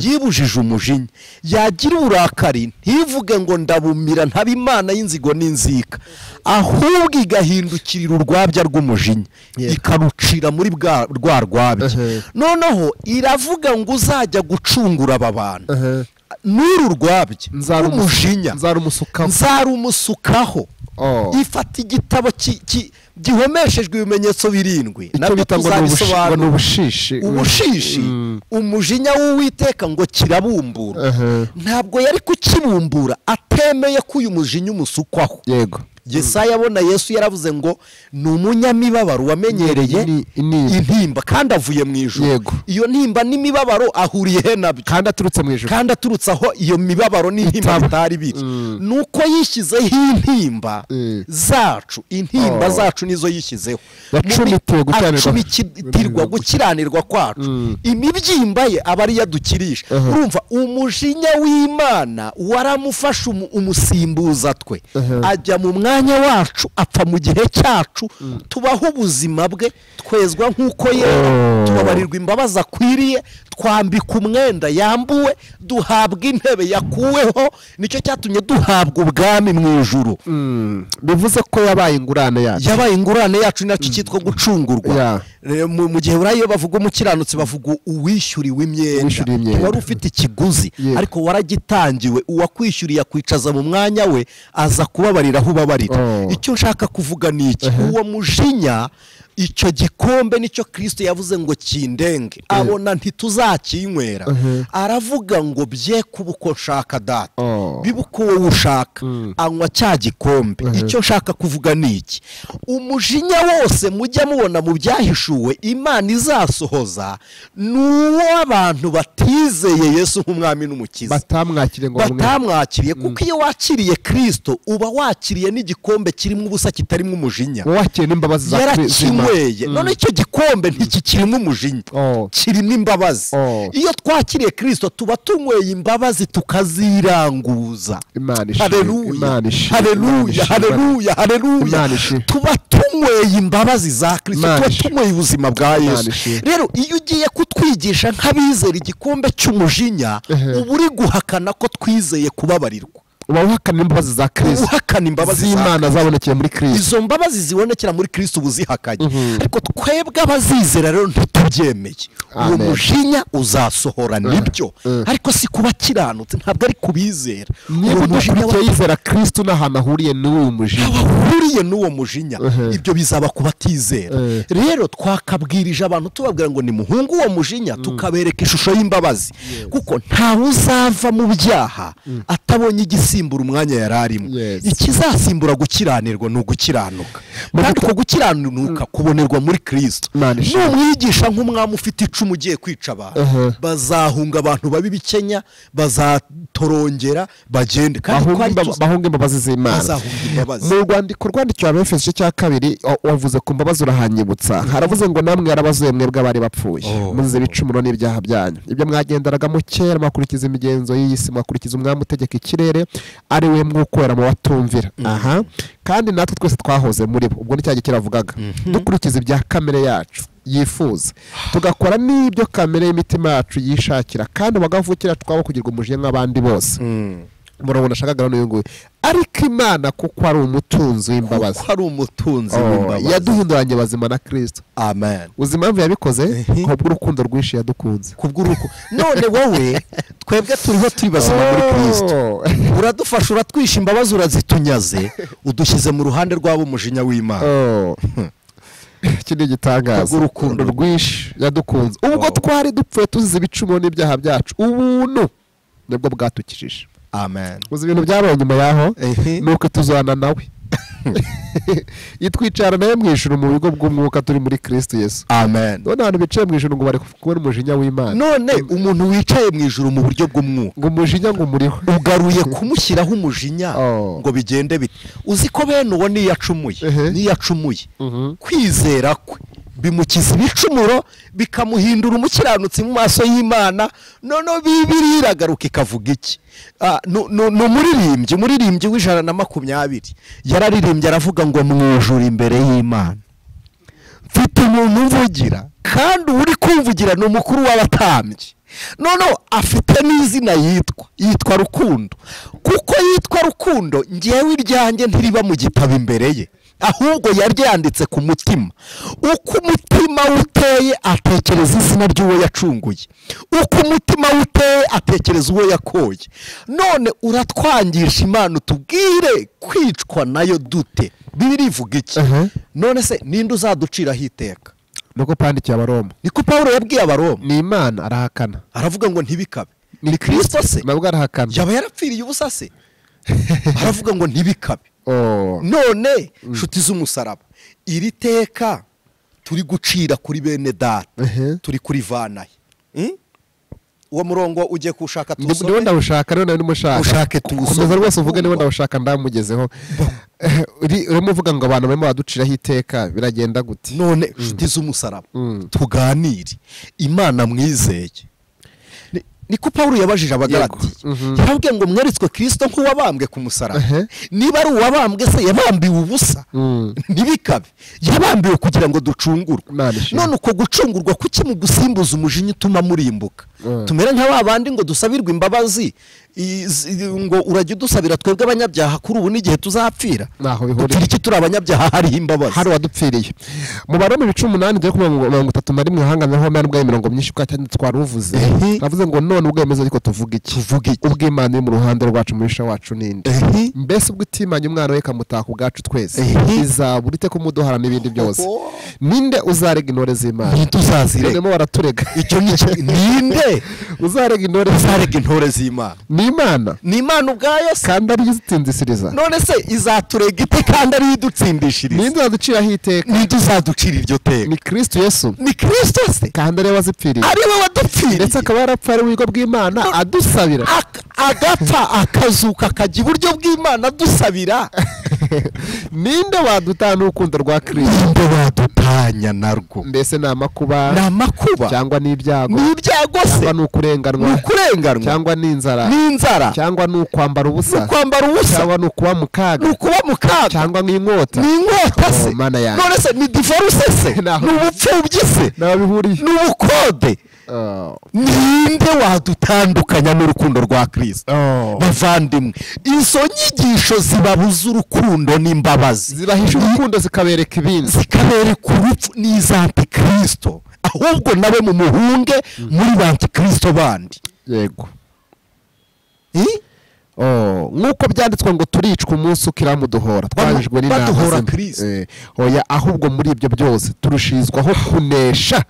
yibujije umujinya. Yagira uburakari ntivuge ngo ndabumira ntaba Imana y'inzigo n'inzika, ahubwo igahindukirira urwabya rw'umujinya ikarucira muri rwa rwabya. Noneho iravuga ngo uzajya gucungura aba bantu n'uru rwabya umujinya nzarumusukaho. Ifata igitabo gihomeshejwe ibimenyetso 7 nabyo tuzabisobanura. Ubushishi umujinya w'Uwiteka ngo kirabumbura. Ntabwo yari kukibumbura atemeye ko uyu mujinya umusukwaho. Yego, Yesaya abona Yesu yaravuze ngo ni umunyamibabaro wamenyereye intimba kandi avuye mu ijuru. Iyo ntimba n'imibabaro ahuriye he nabyo? Kandi aturutse mu ijuru, kandi aturutse aho iyo mibabaro n'intimba bitari biri. Nuko yishyizeho intimba zacu, intimba zacu nizo yishyizeho. Acumitirwa gukiranirwa kwacu, imibyimba ye aba ari yadukirisha. Urumva umujinya w'Imana waramufasha umusimbuza twe, ajya mu mwanya wacu, apfa mu gihe cyacu, tubaho ubuzima bwe, twezwa nk'uko yera, tubabarirwa imbabazi akwiriye, twambika umwenda yambuwe, duhabwa intebe yakuweho. Nicyo cyatumye duhabwa ubwami mu ijuru. Bivuze ko yabaye ingurane yacu, nacyo cyitwa gucungurwa. Mu gihe burayo bavuga umukiranutsi bavuga uwishyuriwe imyenda. Wari ufite ikiguzi ariko waragitangiwe, uwakwishyuriye akwicaza mu mwanya we, aza kubabarira aho ubabarira. Icyo nshaka kuvuga ni iki: uwo mujinya, icyo gikombe nicyo Kristo yavuze ngo kindenge, abona ntituzakinywera. Aravuga ngo bye kuba uko nshaka data, biba uko wowe ushaka. Anywa cya gikombe. Icyo nshaka kuvuga ni iki: umujinya wose mujya mubona mu byahishuwe Imana izasohoza n'uwo abantu batizeye Yesu nk'umwami n'umukiza, batamwakiriye. Kuko iyo wakiriye Kristo uba wakiriye n'igikombe kirimo ubusa kitarimo umujinya, wakiriye n'imbabazi za Kristo. None icyo gikombe ntikikirimo umujinya, kirimo imbabazi. Iyo twakiriye Kristo tuba tunyweye imbabazi tukaziranguza. Haleluya. Tuba tunyweye imbabazi za Kristo, tuba tunyweye ubuzima bwa Yesu. Rero iyo ugiye kutwigisha nk'abizera igikombe cy'umujinya, uba uri guhakana ko twizeye kubabarirwa. Uhakana imbabazi za Kristo, uhakana imbabazi z'Imana zabonekera muri Kristo. Izo mbabazi zibonekera muri Kristo ubuzihakanye. Ariko twebwe abazizera rero ntitubyemeye. Uwo mujinya uzasohora nibyo, ariko si kuba kiranutse, ntabwo ari kubizera. Niba udakurikiye yizera Kristo n'ahantu ahuriye n'uwo mujinya, ibyo bizaba kubatizera. Rero twakabwirije abantu tubabwira ngo ni muhungu uwo mujinya, tukabereka ishusho y'imbabazi. Kuko ntawe uzava mu byaha atabonye igisimbura umwanya yararimo. Ikizasimbura gukiranirwa ni ugukiranuka, kandi uko gukiranuka kubonerwa muri Kristo. N'umwigisha nk'umwami ufite icumu ugiye kwica abantu, bazahunga abantu babi bikenya, bazatorongera bagende, kandi bahunga imbabazi z'Imana. Mu rwandiko rwandikiwe Abefeso cya 2 wavuze ku mbabazi urahanyibutsa. Haravuze ngo namwe yarabazuye mwebwe abari bapfuye muzize ibicumuro n'ibyaha byanyu, ibyo mwagenderagamo kera mwakurikiza imigenzo y'iyi si, mwakurikiza umwami utegeka ikirere, ari we mwukorera mu batumvira. Kandi natwe twese twahoze muri bo. Ubwo ni cyagiye kiravugaga, dukurikiza ibya kamere yacu yifuza, tugakora n'ibyo kamere y'imitima yacu yishakira, kandi bagavukira twabo kugirwa umujinya nk'abandi bose. Murabona ashakaga n'uyu nguyu. Ariko Imana kuko ari umutunzi w'imbabazi, yaduhinduranye bazima na Kristo. Amen. Uzi impamvu yabikoze? Kubw'urukundo rwinshi yadukunze. None wowe twebwe turiho turi bazima muri Kristo, uradufasha, uratwisha imbabazi, urazitunyaze, udushyize mu ruhande rw'abo umujinya w'Imana. Kindi gitangaza, urukundo rwinshi yadukunze ubwo twari dupfuye tuzize ibicumuro n'ibyaha byacu, ubuntu nibwo bwatukijije. amen. uzi ibintu byabaye nyuma yaho nuko tuzana nawe yitwicara nawe mu ijuru mu bigo bw'umwuka turi muri Kristo Yesu. Amen. None abantu bicaye mu ijuru ngo bari kubona umujinya w'Imana. None umuntu wicaye mu ijuru mu buryo bw'umwuka ngo umujinya ngo muriho ugaruye kumushyiraho umujinya ngo bigende bite. Uzi ko bene uwo niyacumuye kwizera kwe bimukiza ibicumuro bikamuhindura umukiranutsi mu maso y'Imana. None Bibiliya iragaruka ikavuga iki? No umuririmbyi w'120 yararirimbye aravuga ngo mwijuru imbere y'Imana mfite umuntu mvugira kandi uri kumvugira ni umukuru w'abatambyi. None afite n'izina yitwa Rukundo, kuko yitwa Rukundo ngewe iryanjye ntiriba mu gitabo imbere ye, ahubwo yaryanditse ku mutima. Uko umutima uteye atekereza izina ry'uwo yacunguye, uko umutima uteye atekereza uwo yakoye. None uratwangisha Imana utubwire kwicwa nayo dute? Bibiliya ivuga iki? None se ninde uzaduciraho iteka? Nuko pandikiye Abaroma, niko Pawulo yabwiye Abaroma. Ni Imana arahakana, aravuga ngo ntibikabe. Ni Kristo se nabwo arahakana, yaba yarapfiriye ubusa se? Aravuga ngo ntibikabe. None nshuti z'umusaraba, iri teka turi gucira kuri bene data turi kurivanaye. Uwo murongo ugiye kushaka tuwusome. Ndiwe ndawushaka rero nawe ndumushaka. Ushake tuwusome. Komeza rwose uvuge niwe ndawushaka ndamugezeho. Urimo uvuga ngo abantu barimo baduciraho iteka biragenda gute? None nshuti z'umusaraba tuganire, Imana mwizeye. Niko Pawulo yabajije Abagalati, yarabwiye ngo mweretswe Kristo nk'uwabambwe ku musaraba. Niba ari uwabambwe se yabambiwe ubusa? Ntibikabe, yabambiwe kugira ngo ducungurwe. None uko gucungurwa kuki mu gusimbuza umujinya utuma murimbuka? Tumere nk'abandi ngo dusabirwe imbabazi, ngo urajye udusabira twebwe abanyabyaha kuri ubu n'igihe tuzapfira. Dupfira iki turi abanyabyaha hariho imbabazi? Hari wadupfiriye. Mu Baroma 18 dore ku 31 hanganaho n'ubwo imirongo myinshi kandi twaruvuze. Navuze ngo none ubwemeza ariko tuvuga iki? Ubw'Imana mu ruhande rwacu murisha wacu ninde? Mbese ubwitimanye umwana we kamutaka ubwacu twese izaburite ko muduhara n'ibindi byose. Ninde uzarega intore z'Imana? Ntituzazirega. Nemo baraturega. Icyo ninde uzarega intore z'Imana? Ni Imana ubwayo se, kandi ari izitsindisiriza. None se izaturega ite kandi ari idutsindishiriza? Ninde uzaduciraho iteka? Ninde uzaducira iryo teka? Ni Kristo Yesu. Ni Kristo se, kandi ari we wazipfiriye, ari we wadupfiriye, ndetse akaba yarapfa ari wigo bw'Imana adusabira, agapfa akazuka akajya iburyo bw'Imana adusabira. Ninde wadutana urukundo rwa Kristo? Ninde wadutanya narwo? Mbese ni amakuba cyangwa ni ibyago? Ni ibyago se, cyangwa ni ukurenganwa cyangwa ni inzara cyangwa ni ukwambara ubusa cyangwa ni ukuba mu kaga cyangwa ni inkota se. None se ni divorce se, ni ubupfubyi se, ni ubukode? Ninde wadutandukanya n'urukundo rwa Kristo? Bavandimwe, izo nyigisho zibabuza urukundo n'imbabazi, zibahisha urukundo zikabereka ibindi, zikabereka urupfu n'izantikristo, ahubwo nawe mu muhunge muri bantikristo bandi. Yego. Nk'uko byanditswe ngo turicwa umunsi ukiramuduhora, twajijwe n'inama ze. Oya, ahubwo muri ibyo byose turushirizwaho kunesha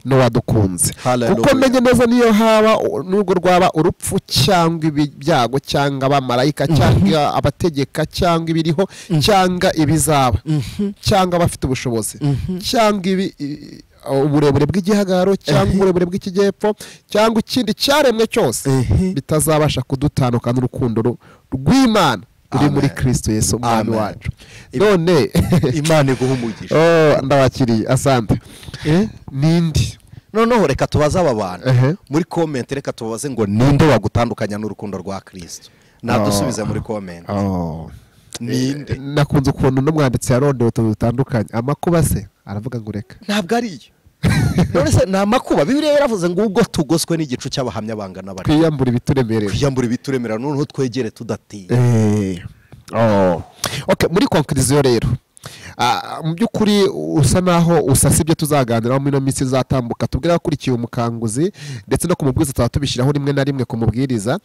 n'uwadukunze. Kuko menye neza niyo haba nubwo rwaba urupfu cyangwa ibyago cyangwa abamarayika cyangwa abategeka cyangwa ibiriho cyangwa ibizaba cyangwa abafite ubushobozi cyangwa uburebure bw'igihagararo cyangwa uburebure bw'ikijyepfo cyangwa ikindi cyaremwe cyose bitazabasha kudutandukanya n'urukundo rw'Imana uri muri Kristo Yesu umwami wacu. None Imana iguha umugisha. Ndabakiriye, asante. Nindi noneho reka tubaze aba bantu muri comment, reka tubaze ngo ninde wagutandukanya n'urukundo rwa Kristo? Nadusubize muri comment. Ninde? Nakunze ukuntu n'umwanditsi yarondewe dutandukanye. Amakuba se aravuga ngo reka ntabwo ari yo. None se na makuba Bibiliya yaravuze ngo ubwo tugoswe n'igicu cy'abahamya bangana bari kwiyambura ibituremerera noneho twegere tudatiye. Okay, muri conclusion rero mu by'ukuri usa naho usasibye tuzaganiraho muri no minsi zatambuka, tubwira akurikiye umukanguzi ndetse no kumubwiza tubishyiraho rimwe na rimwe kumubwiriza.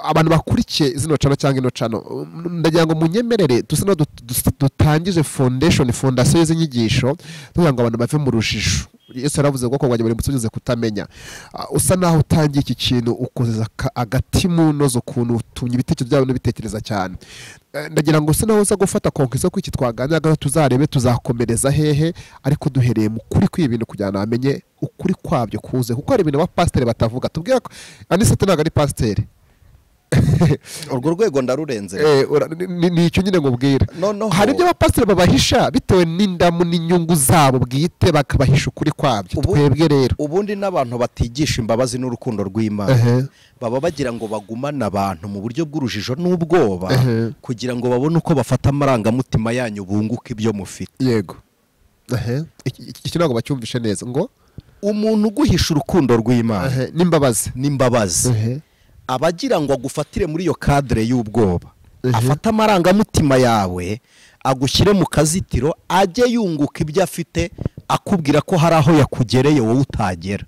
Abantu bakurikiye zino cano cyangwa ino cano, ndagira ngo munyemerere dusa no dutangije fondasiyo y'inyigisho kugira ngo abantu bave mu rujijo Yesu yaravuze ngo konganya buri musozi kutamenya. Usa naho utangiye iki kintu ukoza agati mu nozo ukuntu utumye ibitekerezo byawe n'ibitekereza cyane. Ndagira ngo usa naho uza gufata konkiso ko iki twaganiraga tuzarebe tuzakomereza hehe, ariko duhereye mu kuri kw'ibintu kugira ngo amenye ukuri kwabyo kuze, kuko hari ibintu abapasiteri batavuga. Tubwira ko Anicet ntabwo ari pasiteri. urwo rwego ndarurenze. Ni icyo nyine ngubwira. Hari ibyo abapasiteri babahisha bitewe n'indamu n'inyungu zabo bwite, bakabahisha ukuri kwabyo. Twebwe rero ubundi n'abantu batigisha imbabazi n'urukundo rw'Imana baba bagira ngo bagumane abantu mu buryo bw'urujijo n'ubwoba kugira ngo babone uko bafata amarangamutima yanyu bunguka ibyo mufite. Yego. Iki ntabwo bacyumvishe neza ngo umuntu uguhisha urukundo rw'Imana n'imbabazi abagira ngo agufatire muri iyo kadire y'ubwoba, afata amarangamutima yawe agushyire mu kazitiro, ajye yunguka ibyo afite, akubwira ko hari aho yakugereye wowe utagera.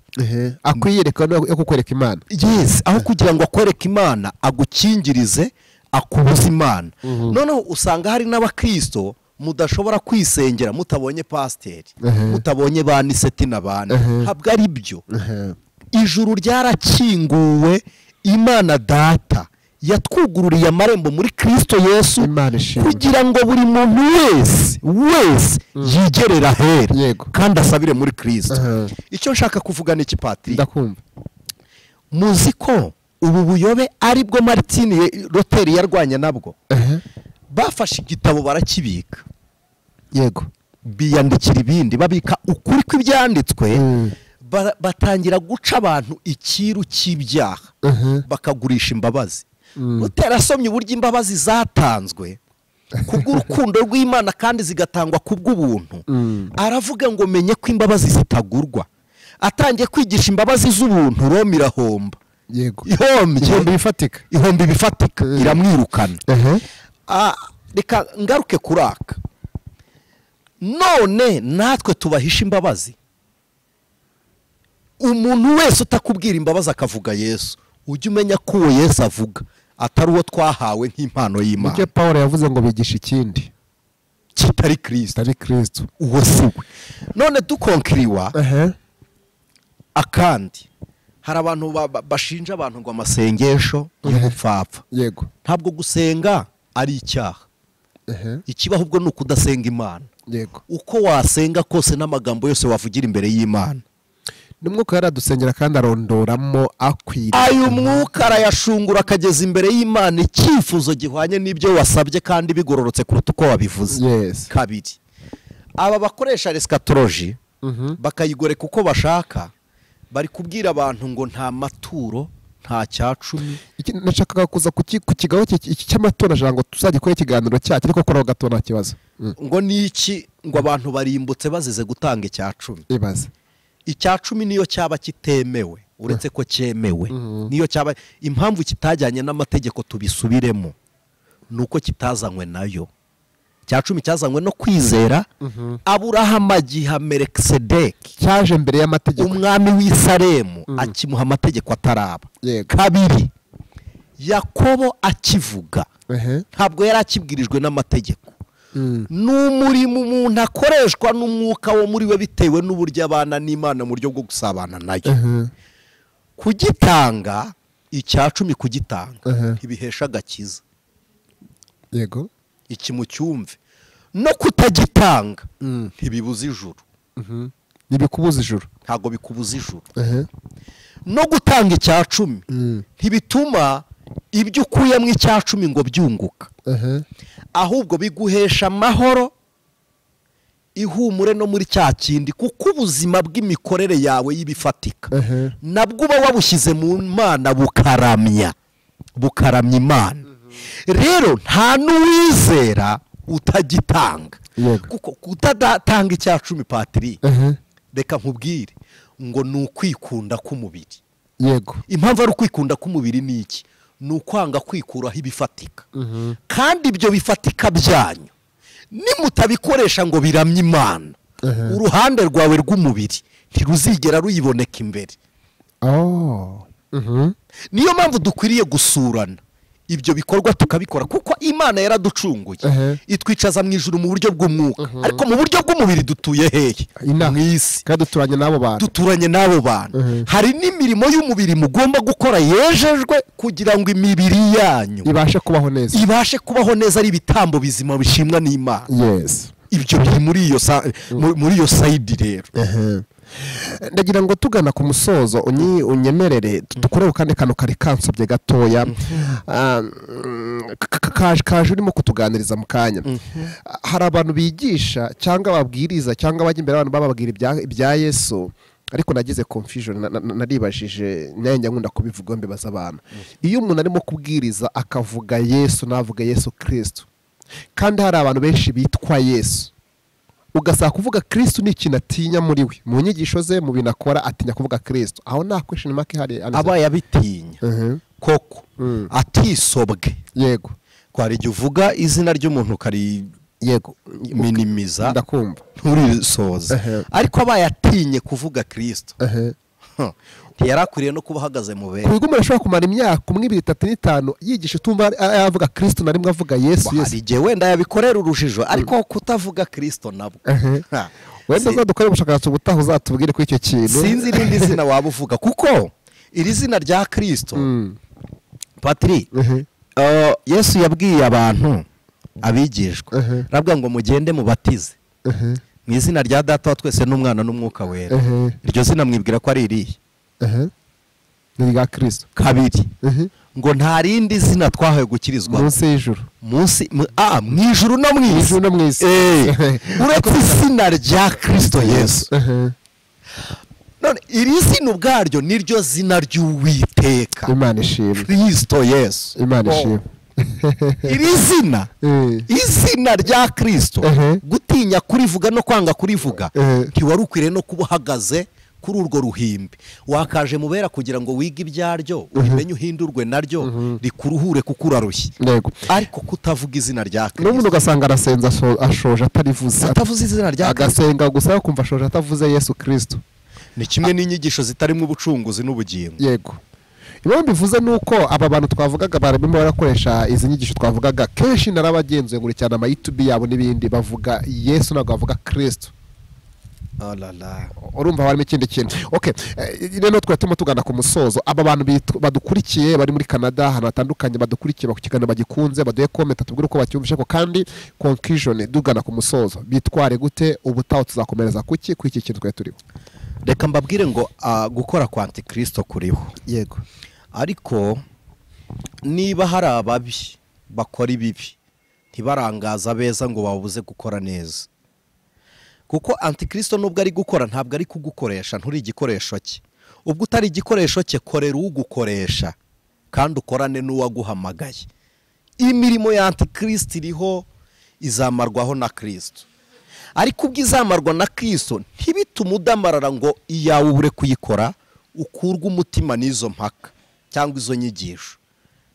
Akwiyereka no kukwereka Imana. Yes, aho kugira ngo akwereke Imana agukingirize, akubuza Imana. Noneho usanga hari n'abakristo mudashobora kwisengera mutabonye pasiteri, mutabonye ba Anicet n'abandi. Habwo ari byo. Ijuru ryarakinguwe, Imana Data yatwugururiye amarembo muri Kristo Yesu kugira ngo buri muntu wese yigerera here kandi asabire muri Kristo. Icyo nshaka kuvuga n'iki Patrick? Ndakumva. Muzi ko ubu buyobe ari bwo Martin Luther yarwanya nabwo. Bafashe igitabo barakibika. Yego. Biyandikira ibindi, babika ukuri kw'ibyanditswe. Batangira guca abantu ikiru cy'ibyaha, bakagurisha imbabazi. Uterasomye uburyo imbabazi zatanzwe kubw'urukundo rw'Imana kandi zigatangwa kubw'ubuntu. Aravuga ngo menye ko imbabazi zitagurwa. Atangiye kwigisha imbabazi z'ubuntu, Roma irahomba. Yego. Ihomba bifatika iramwirukana. Reka ngaruke kuraka. None natwe tubahisha imbabazi. Umuntu wese utakubwira imbabazi akavuga Yesu, ujye umenya ko uwo Yesu avuga atari uwo twahawe nk'impano y'Imana. Nicyo Paul yavuze ngo bigisha ikindi kitari Kristo. Uwo si we. None dukonkiriwa akandi. Hari abantu bashinja abantu ngo amasengesho y'ubupfapfa. Yego. Ntabwo gusenga ari icyaha. Ikibaho ubwo ni ukudasenga Imana. Yego. Uko wasenga kose n'amagambo yose wavugira imbere y'Imana. N'umwuka yaradusengera kandi arondoramo akwiriye. Ayo mwuka arayashungura akageza imbere y'Imana icyifuzo gihwanye n'ibyo wasabye kandi bigororotse kuruta uko wabivuze. Yes. Kabiri, aba bakoresha eschatology bakayigoreka uko bashaka, bari kubwira abantu ngo nta maturo, nta cyacumi. Nashakaga kuza ku kigaho iki cy'amatora jango tuzagikora ikiganiro cyacyo, ariko kora gato nta kibazo. Ngo niki ngo abantu barimbutse bazize gutanga icyacumi. Ibaze. Icyacumi niyo cyaba kitemewe, uretse ko cyemewe. Niyo cyaba impamvu kitajyanye n'amategeko tubisubiremo, nuko kitazanywe nayo. Icyacumi cyazanywe no kwizera. Aburahamu agiha Melikisedeki, cyaje mbere y'amategeko. Umwami w'Isalemu akimuha amategeko ataraba. Kabiri, Yakobo akivuga ntabwo yari akibwirijwe n'amategeko. N'umurimo umuntu akoreshwa n'umwuka wo muri we bitewe n'uburyo abana n'Imana mu buryo bwo gusabana nayo. Kugitanga icyacumi, kugitanga ntibihesha agakiza. Yego. Iki mu cyumve. No kutagitanga ntibibuza ijuru. Ntibikubuza ijuru. Ntabwo bikubuza ijuru. No gutanga icyacumi ntibituma ibyo ukuyemo icyacumi ngo byunguka. Ahubwo biguhesha amahoro, ihumure no muri cya kindi, kuko ubuzima bw'imikorere yawe y'ibifatika nabwo uba wabushyize mu Mana bukaramya Imana. Rero nta n'uwizera utagitanga. Kuko kutadatanga icyacumi Patrick, reka nkubwire ngo ni ukwikunda k'umubiri. Yego. Impamvu ari ukwikunda k'umubiri ni iki? Ni ukwanga kwikuraho ibifatika. Kandi ibyo bifatika byanyu nimutabikoresha ngo biramye Imana, uruhande rwawe rw'umubiri ntiruzigera ruyiboneka imbere. Niyo mpamvu dukwiriye gusurana. ibyo bikorwa tukabikora kuko Imana yaraducunguye itwicaza mu ijuru mu buryo bw'umwuka ariko mu buryo bw'umubiri dutuye hehe mu isi kandi duturanye n'abo bantu hari n'imirimo y'umubiri mugomba gukora yejejwe kugira ngo imibiri yanyu ibashe kubaho neza ari ibitambo bizima bishimwa n'Imana. Ibyo biri muri iyo sayidi rero. Ndagira ngo tugana ku musozo unyemerere dukoreho kandi kantu kari kansubye gatoya kaje urimo kutuganiriza mu kanya. Hari abantu bigisha cyangwa babwiriza cyangwa bajya imbere abantu bababwira ibya Yesu ariko nagize confusion naribajije nyanjye nkunda kubivuga mbebaza abantu. Iyo umuntu arimo kubwiriza akavuga Yesu navuga Yesu Kristo kandi hari abantu benshi bitwa Yesu ugasaba kuvuga Kristo ni ikintu atinya muri we mu nyigisho ze mu binakora atinya kuvuga Kristo aho nta question mark hari aba yabitinya koko atisobwe yego kwari igihe uvuga izina ry'umuntu kari yego minimiza ndakumva nturisoza ariko aba yatinye kuvuga Kristo ntiyarakwiriye no kuba ahagaze mu bere kuko umuntu ashobora kumara imyaka 2, 3, 5 yigisha utumva yavuga Kristo na rimwe avuga Yesu hari igihe wenda yabikorera urujijo ariko kutavuga Kristo nabwo wenda zo dukora ubushakashatsi ubutaha uzatubwire kuri icyo kintu sinzi irindi zina waba uvuga kuko iri zina rya Kristo Patri Yesu yabwiye abantu abigishwa rabwa ngo mugende mubatize mu izina rya Data wa twese n'Umwana n'Umwuka wera iryo zina mwibwira ko ari irihe ni rya Kristo kabiri ngo nta rindi zina twahaye gukirizwa munsi y'ijuru mu ijuru no mu isi uretse izina rya Kristo Yesu. None iri zina ubwaryo niryo zina ry'Uwiteka Imana ishimwe Kristo Yesu Imana ishimwe iri zina izina rya Kristo gutinya kurivuga no kwanga kurivuga ntiwari ukwiriye no kuba uhagaze kuri urwo ruhimbi wakaje mubera kugira ngo wige ibyaryo umenye uhindurwe naryo rikuruhure kuko urarushye ariko kutavuga izina rya Kristo n'umuntu ugasanga arasenza ashoje atavuze izina rya Kristo agasenga gusa kumva ashoje atavuze Yesu Kristo ni kimwe n'inyigisho zitarimo ubucunguzi n'ubugingo yego Ibo bivuze nuko aba bantu twavugaga barimo barakoresha izi nyigisho twavugaga kenshi narabagenzuye nguri cyane ama YouTube yabo nibindi bavuga Yesu nago bavuga Kristo. Urumva barimo ikindi kintu. Okay, rero twatuma tugana ku musozo. Aba bantu badukurikiye bari muri Canada hano hatandukanye badukurikiye bakukigana bagikunze baduye comment tubwire uko bacyumvishe ko kandi conclusion dugana ku musozo bitware gute ubutaho tuzakomereza kuki kwiki kintu twa turiho. Reka mbabwire ngo gukora kwa Antikristo kuriho. Yego. Ariko niba hari ababi bakora ibibi ntibarangaza beza ngo babuze gukora neza. Kuko Antikristo nubwo ari gukora ntabwo ari kugukoresha nturi igikoresho cye. Ubwo utari igikoresho cye korera ugukoresha kandi ukorane n'uwaguhamagaye. Imirimo ya Antikristo iriho izamarwaho na Kristo. Ariko ubwo izamarwa na Kristo ntibitume udamarara ngo iyawe ubure kuyikora ukurwa umutima n'izo mpaka cyangwa izo nyigisho.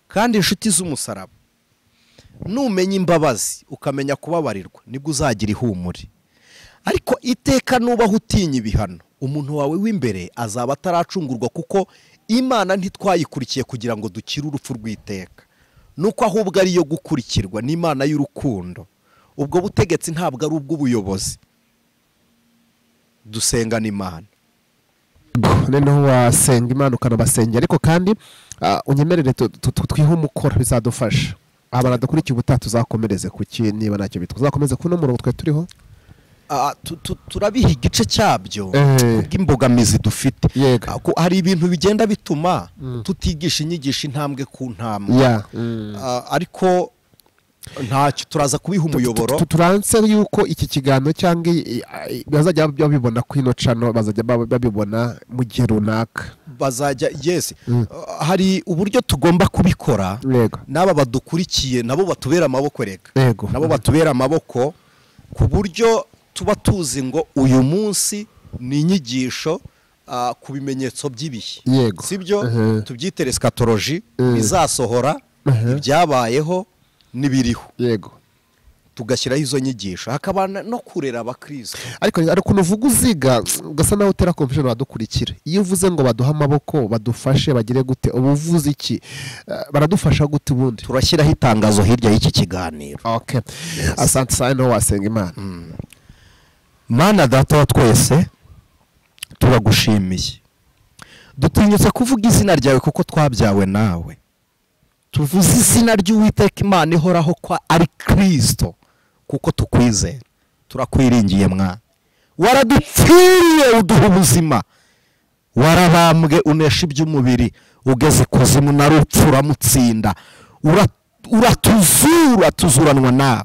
Kandi inshuti z'umusaraba numenya imbabazi ukamenya kubabarirwa nibwo uzagira ihumure. Ariko iteka nubaho utinya ibihano umuntu wawe w'imbere azaba ataracungurwa kuko Imana ntitwayikurikiye kugira ngo dukire urupfu rw'iteka nuko ahubwo ari yo gukurikirwa n'Imana y'urukundo. Ubwo butegetsi ntabwo ari ubw'ubuyobozi dusengana Imana. Noneho wasenga Imana ukanabasengera ariko kandi unyemerere twihe umukora bizadufasha abana dukurikiye ubutaha tuzakomereze kuki niba nacyo bituzakomeze kuno murongo twe turiho turabiha igice cyabyo bw'imbogamizi dufite. Hari ibintu bigenda bituma tutigisha inyigisho intambwe ku ntambwe ariko ntacyo turaza kubiha umuyoboro turanse yuko iki kiganiro cyangwa bazajya babibona ku ino channel bazajya babibona mu gihe runaka bazajya hari uburyo tugomba kubikora n'aba badukurikiye nabo batubera amaboko nabo batubera amaboko ku buryo tuba tuzi ngo uyu munsi ni inyigisho ku bimenyetso by'ibihe sibyo tubyite eschatology bizasohora ibyabayeho nibiriho tugashyiraho izo nyigisho hakaba no kurera abakristo. ariko ukuntu uvuga uziga ugasa naho utera confusion badukurikira. Iyo uvuze ngo baduha amaboko badufashe bagire gute ubu uvuze iki? Baradufasha gute ubundi? Turashyiraho itangazo hirya y'iki kiganiro. Okay. Asante sana no wasenga Imana. Mana data wa twese turagushimiye. Dutinyutse kuvuga izina ryawe kuko twabyawe nawe. Tuvuze izina ry'Uwiteka Imana ihoraho kwa ari Kristo kuko tukwizera. Turakwiringiye mwana. Waradupfiriye uduha ubuzima. Warabambwe unesha iby'umubiri ugeze kuzimu na rupfu uramutsinda. Uratuzura tuzuranwa nawe.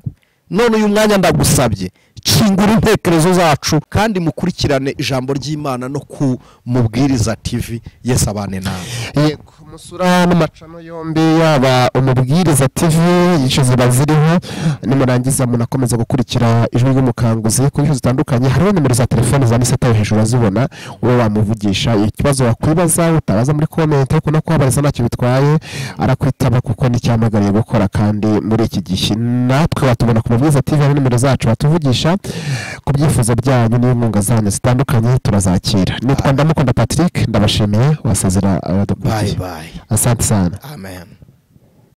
None uyu mwanya ndagusabye kingura intekerezo zacu kandi mukurikirane ijambo ry'Imana no ku Mubwiriza TV. Yesu abane nawe. Yego musura n'amacano yombi yaba Umubwiriza TV yishize baziriho nimurangiza munakomeza gukurikira ijwi ry'umukanguzi ku nsho zitandukanye. Hariho nimero za telefone za Anicet hejuru azibona wowe wamuvugisha ikibazo wakwibaza utabaza muri comment ariko no kwabariza ntacyo bitwaye arakwitaba kuko n'icyamagariye gukora kandi muri iki gihe natwe batubona ku Mubwiriza TV hari nimero zacu batuvugisha ku byifuzo byanyu n'inkunga zanyu zitandukanye turazakira. Nitwa Ndamukunda Patrick ndabashimiye wasazira abadukurikiye. Bye bye. Asante sana. Amen.